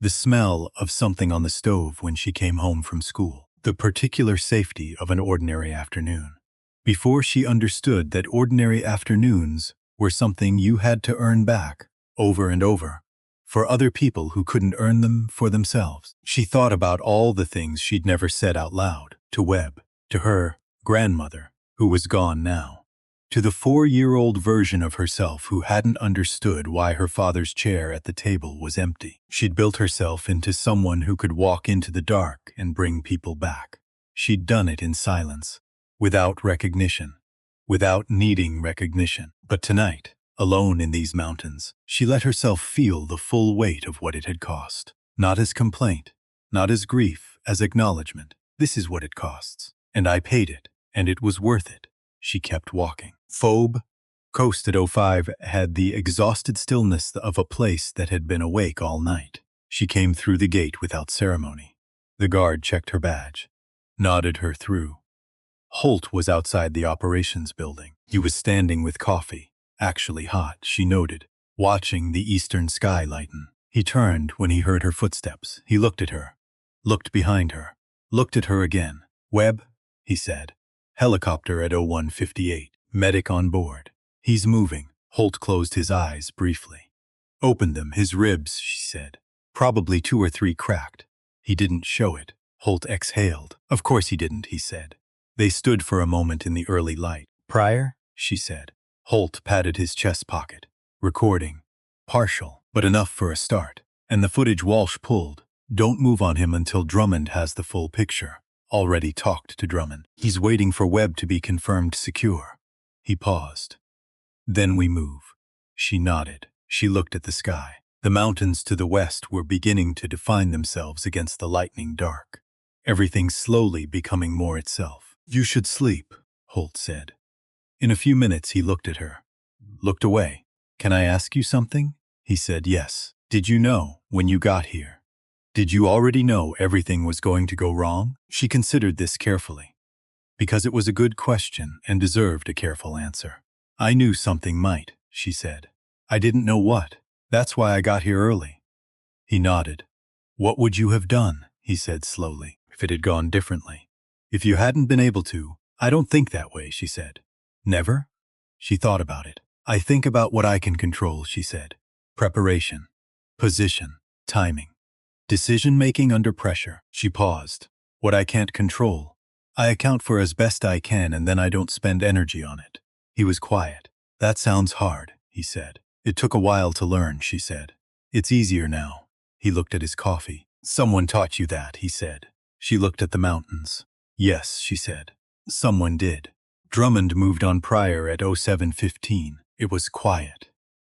The smell of something on the stove when she came home from school. The particular safety of an ordinary afternoon. Before she understood that ordinary afternoons were something you had to earn back, over and over, for other people who couldn't earn them for themselves. She thought about all the things she'd never said out loud, to Webb, to her grandmother, who was gone now, to the 4-year-old version of herself who hadn't understood why her father's chair at the table was empty. She'd built herself into someone who could walk into the dark and bring people back. She'd done it in silence, without recognition, without needing recognition. But tonight, alone in these mountains, she let herself feel the full weight of what it had cost. Not as complaint, not as grief, as acknowledgement. This is what it costs. And I paid it, and it was worth it. She kept walking. Phobe, coast at 05, had the exhausted stillness of a place that had been awake all night. She came through the gate without ceremony. The guard checked her badge, nodded her through. Holt was outside the operations building. He was standing with coffee, actually hot, she noted, watching the eastern sky lighten. He turned when he heard her footsteps. He looked at her, looked behind her, looked at her again. Webb, he said. Helicopter at 0158. Medic on board. He's moving. Holt closed his eyes briefly. Opened them, his ribs, she said. Probably 2 or 3 cracked. He didn't show it. Holt exhaled. Of course he didn't, he said. They stood for a moment in the early light. Prior, she said. Holt patted his chest pocket. Recording. Partial, but enough for a start. And the footage Walsh pulled. Don't move on him until Drummond has the full picture. Already talked to Drummond. He's waiting for Webb to be confirmed secure. He paused. Then we move. She nodded. She looked at the sky. The mountains to the west were beginning to define themselves against the lightning dark. Everything slowly becoming more itself. You should sleep, Holt said. In a few minutes he looked at her. Looked away. Can I ask you something? He said yes. Did you know when you got here? Did you already know everything was going to go wrong? She considered this carefully, because it was a good question and deserved a careful answer. I knew something might, she said. I didn't know what. That's why I got here early. He nodded. What would you have done, he said slowly, if it had gone differently? If you hadn't been able to, I don't think that way, she said. Never? She thought about it. I think about what I can control, she said. Preparation, position, timing. Decision-making under pressure. She paused. What I can't control, I account for as best I can and then I don't spend energy on it. He was quiet. That sounds hard, he said. It took a while to learn, she said. It's easier now. He looked at his coffee. Someone taught you that, he said. She looked at the mountains. Yes, she said. Someone did. Drummond moved on Prior at 0715. It was quiet.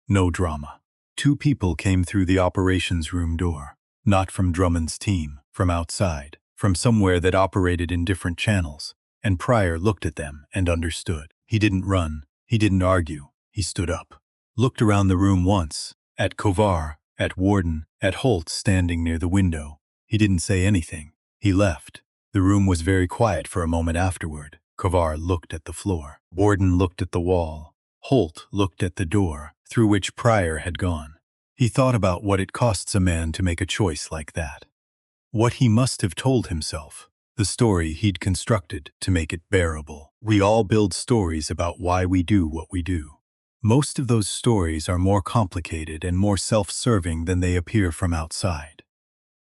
No drama. 2 people came through the operations room door. Not from Drummond's team, from outside, from somewhere that operated in different channels, and Prior looked at them and understood. He didn't run, he didn't argue, he stood up. Looked around the room once, at Kovar, at Warden, at Holt standing near the window. He didn't say anything. He left. The room was very quiet for a moment afterward. Kovar looked at the floor. Warden looked at the wall. Holt looked at the door, through which Prior had gone. He thought about what it costs a man to make a choice like that. What he must have told himself, the story he'd constructed to make it bearable. We all build stories about why we do what we do. Most of those stories are more complicated and more self-serving than they appear from outside.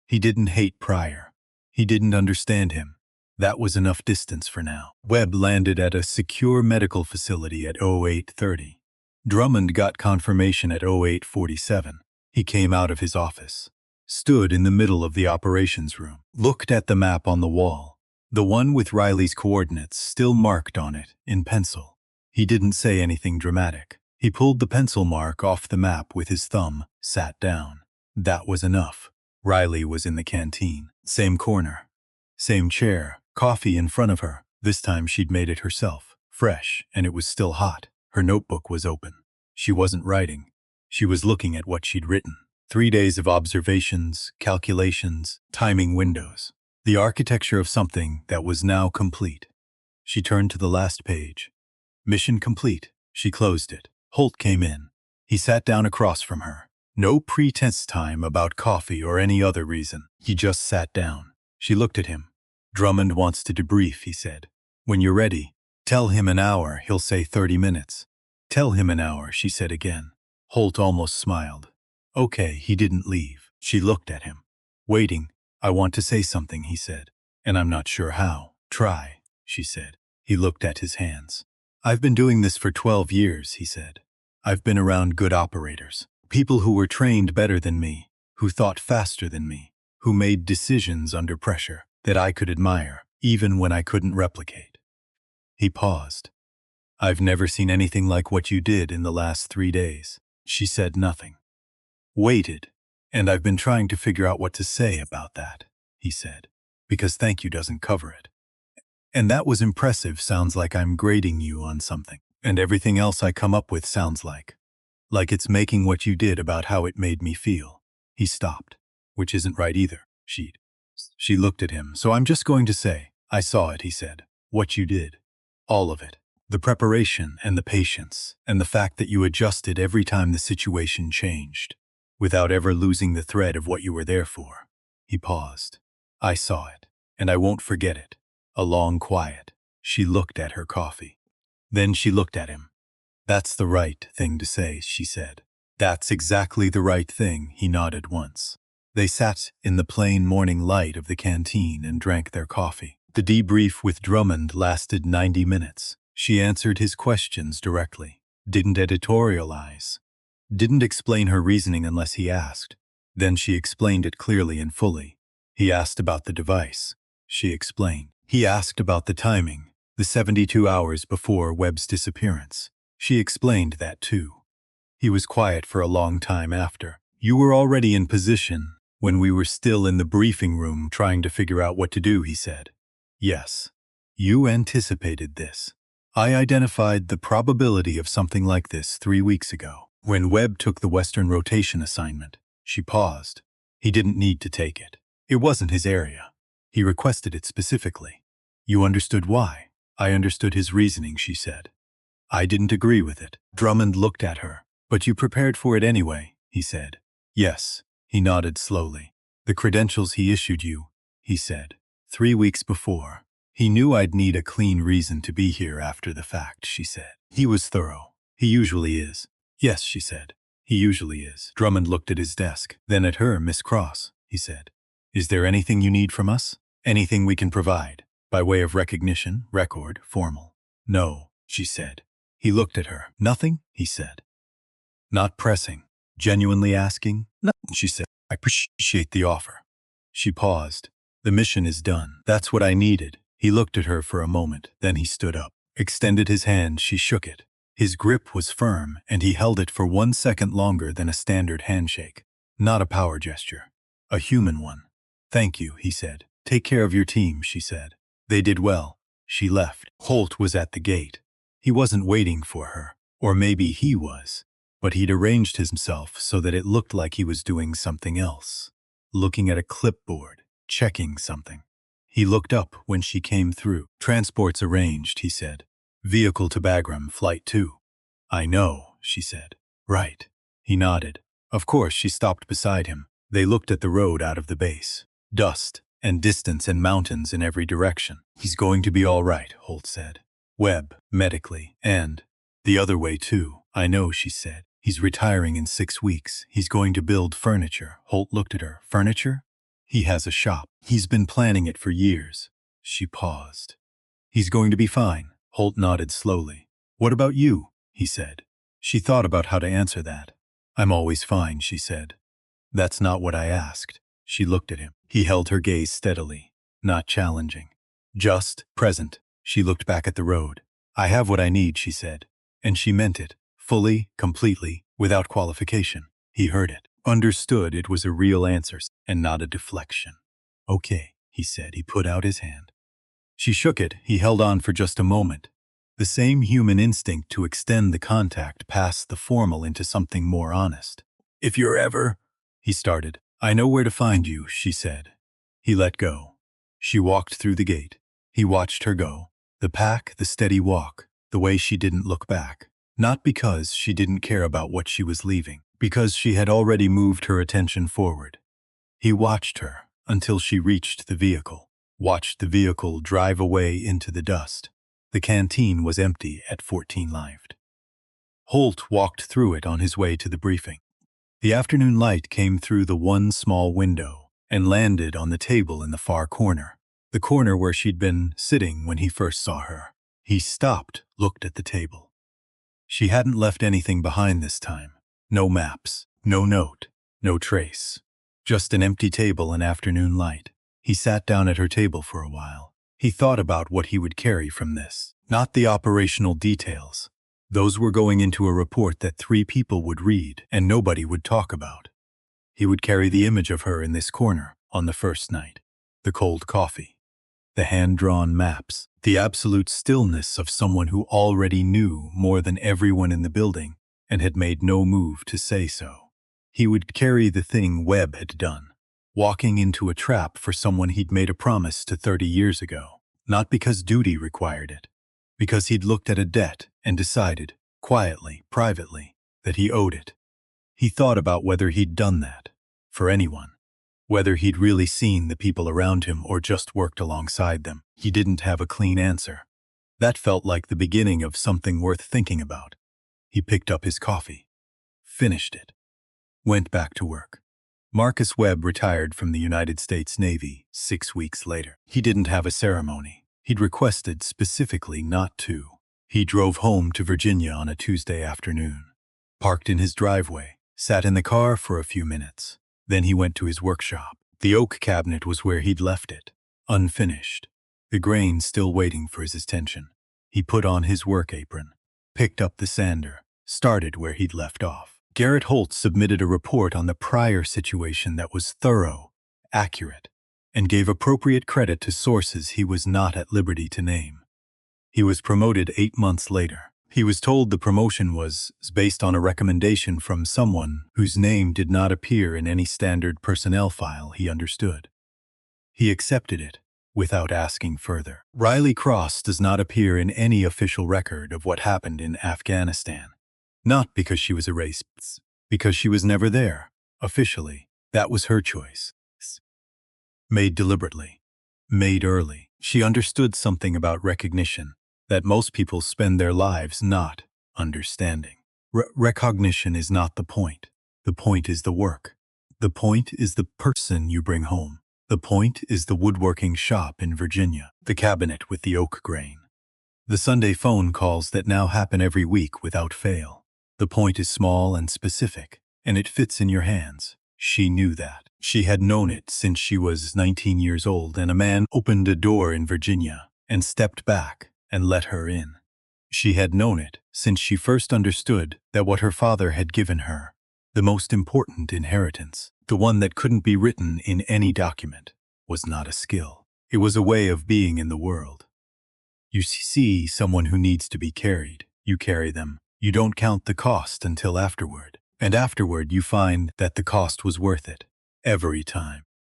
He didn't hate Prior. He didn't understand him. That was enough distance for now. Webb landed at a secure medical facility at 0830. Drummond got confirmation at 0847. He came out of his office, stood in the middle of the operations room, looked at the map on the wall, the one with Riley's coordinates still marked on it in pencil. He didn't say anything dramatic. He pulled the pencil mark off the map with his thumb, sat down. That was enough. Riley was in the canteen. Same corner, same chair, coffee in front of her. This time she'd made it herself, fresh, and it was still hot. Her notebook was open. She wasn't writing. She was looking at what she'd written. 3 days of observations, calculations, timing windows. The architecture of something that was now complete. She turned to the last page. Mission complete. She closed it. Holt came in. He sat down across from her. No pretense time about coffee or any other reason. He just sat down. She looked at him. Drummond wants to debrief, he said. When you're ready, tell him an hour, he'll say 30 minutes. Tell him an hour, she said again. Holt almost smiled. Okay, he didn't leave. She looked at him. Waiting. I want to say something, he said. And I'm not sure how. Try, she said. He looked at his hands. I've been doing this for 12 years, he said. I've been around good operators. People who were trained better than me, who thought faster than me, who made decisions under pressure that I could admire, even when I couldn't replicate. He paused. I've never seen anything like what you did in the last 3 days. She said nothing. Waited. And I've been trying to figure out what to say about that, he said, because thank you doesn't cover it. And that was impressive sounds like I'm grading you on something. And everything else I come up with sounds like it's making what you did about how it made me feel. He stopped. Which isn't right either, She looked at him. So I'm just going to say, I saw it, he said. What you did. All of it. The preparation and the patience, and the fact that you adjusted every time the situation changed, without ever losing the thread of what you were there for. He paused. I saw it, and I won't forget it. A long quiet. She looked at her coffee. Then she looked at him. That's the right thing to say, she said. That's exactly the right thing, he nodded once. They sat in the plain morning light of the canteen and drank their coffee. The debrief with Drummond lasted 90 minutes. She answered his questions directly, didn't editorialize, didn't explain her reasoning unless he asked. Then she explained it clearly and fully. He asked about the device. She explained. He asked about the timing, the 72 hours before Webb's disappearance. She explained that too. He was quiet for a long time after. You were already in position when we were still in the briefing room trying to figure out what to do, he said. Yes. You anticipated this. I identified the probability of something like this 3 weeks ago. When Webb took the Western rotation assignment, she paused. He didn't need to take it. It wasn't his area. He requested it specifically. You understood why. I understood his reasoning, she said. I didn't agree with it. Drummond looked at her. But you prepared for it anyway, he said. Yes, he nodded slowly. The credentials he issued you, he said. 3 weeks before. He knew I'd need a clean reason to be here after the fact, she said. He was thorough. He usually is. Yes, she said. He usually is. Drummond looked at his desk. Then at her, Miss Cross, he said. Is there anything you need from us? Anything we can provide? By way of recognition, record, formal? No, she said. He looked at her. Nothing, he said. Not pressing. Genuinely asking? No, she said. I appreciate the offer. She paused. The mission is done. That's what I needed. He looked at her for a moment, then he stood up. Extended his hand, she shook it. His grip was firm, and he held it for 1 second longer than a standard handshake. Not a power gesture. A human one. Thank you, he said. Take care of your team, she said. They did well. She left. Holt was at the gate. He wasn't waiting for her. Or maybe he was. But he'd arranged himself so that it looked like he was doing something else. Looking at a clipboard. Checking something. He looked up when she came through. Transport's arranged, he said. Vehicle to Bagram, Flight 2. I know, she said. Right. He nodded. Of course, she stopped beside him. They looked at the road out of the base. Dust, and distance and mountains in every direction. He's going to be all right, Holt said. Webb, medically, and the other way too. I know, she said. He's retiring in 6 weeks. He's going to build furniture. Holt looked at her. Furniture? He has a shop. He's been planning it for years. She paused. He's going to be fine. Holt nodded slowly. What about you? He said. She thought about how to answer that. I'm always fine, she said. That's not what I asked. She looked at him. He held her gaze steadily, not challenging. Just present. She looked back at the road. I have what I need, she said. And she meant it. Fully, completely, without qualification. He heard it. Understood it was a real answer and not a deflection. Okay, he said. He put out his hand. She shook it. He held on for just a moment. The same human instinct to extend the contact past the formal into something more honest. If you're ever, he started. I know where to find you, she said. He let go. She walked through the gate. He watched her go. The pack, the steady walk, the way she didn't look back. Not because she didn't care about what she was leaving, because she had already moved her attention forward. He watched her until she reached the vehicle, watched the vehicle drive away into the dust. The canteen was empty at 14 Lived. Holt walked through it on his way to the briefing. The afternoon light came through the one small window and landed on the table in the far corner, the corner where she'd been sitting when he first saw her. He stopped, looked at the table. She hadn't left anything behind this time. No maps, no note, no trace. Just an empty table and afternoon light. He sat down at her table for a while. He thought about what he would carry from this. Not the operational details. Those were going into a report that 3 people would read and nobody would talk about. He would carry the image of her in this corner on the first night. The cold coffee. The hand-drawn maps. The absolute stillness of someone who already knew more than everyone in the building and had made no move to say so. He would carry the thing Webb had done, walking into a trap for someone he'd made a promise to 30 years ago, not because duty required it, because he'd looked at a debt and decided, quietly, privately, that he owed it. He thought about whether he'd done that, for anyone, whether he'd really seen the people around him or just worked alongside them. He didn't have a clean answer. That felt like the beginning of something worth thinking about. He picked up his coffee, finished it, went back to work. Marcus Webb retired from the United States Navy 6 weeks later. He didn't have a ceremony. He'd requested specifically not to. He drove home to Virginia on a Tuesday afternoon, parked in his driveway, sat in the car for a few minutes. Then he went to his workshop. The oak cabinet was where he'd left it, unfinished, the grain still waiting for his attention. He put on his work apron, picked up the sander, started where he'd left off. Garrett Holt submitted a report on the prior situation that was thorough, accurate, and gave appropriate credit to sources he was not at liberty to name. He was promoted 8 months later. He was told the promotion was based on a recommendation from someone whose name did not appear in any standard personnel file he understood. He accepted it without asking further. Riley Cross does not appear in any official record of what happened in Afghanistan. Not because she was erased, because she was never there, officially. That was her choice. Made deliberately. Made early. She understood something about recognition that most people spend their lives not understanding. Recognition is not the point. The point is the work. The point is the person you bring home. The point is the woodworking shop in Virginia, the cabinet with the oak grain, the Sunday phone calls that now happen every week without fail. The point is small and specific, and it fits in your hands. She knew that. She had known it since she was 19 years old, and a man opened a door in Virginia and stepped back and let her in. She had known it since she first understood that what her father had given her, the most important inheritance, the one that couldn't be written in any document, was not a skill. It was a way of being in the world. You see someone who needs to be carried. You carry them. You don't count the cost until afterward. And afterward you find that the cost was worth it. Every time.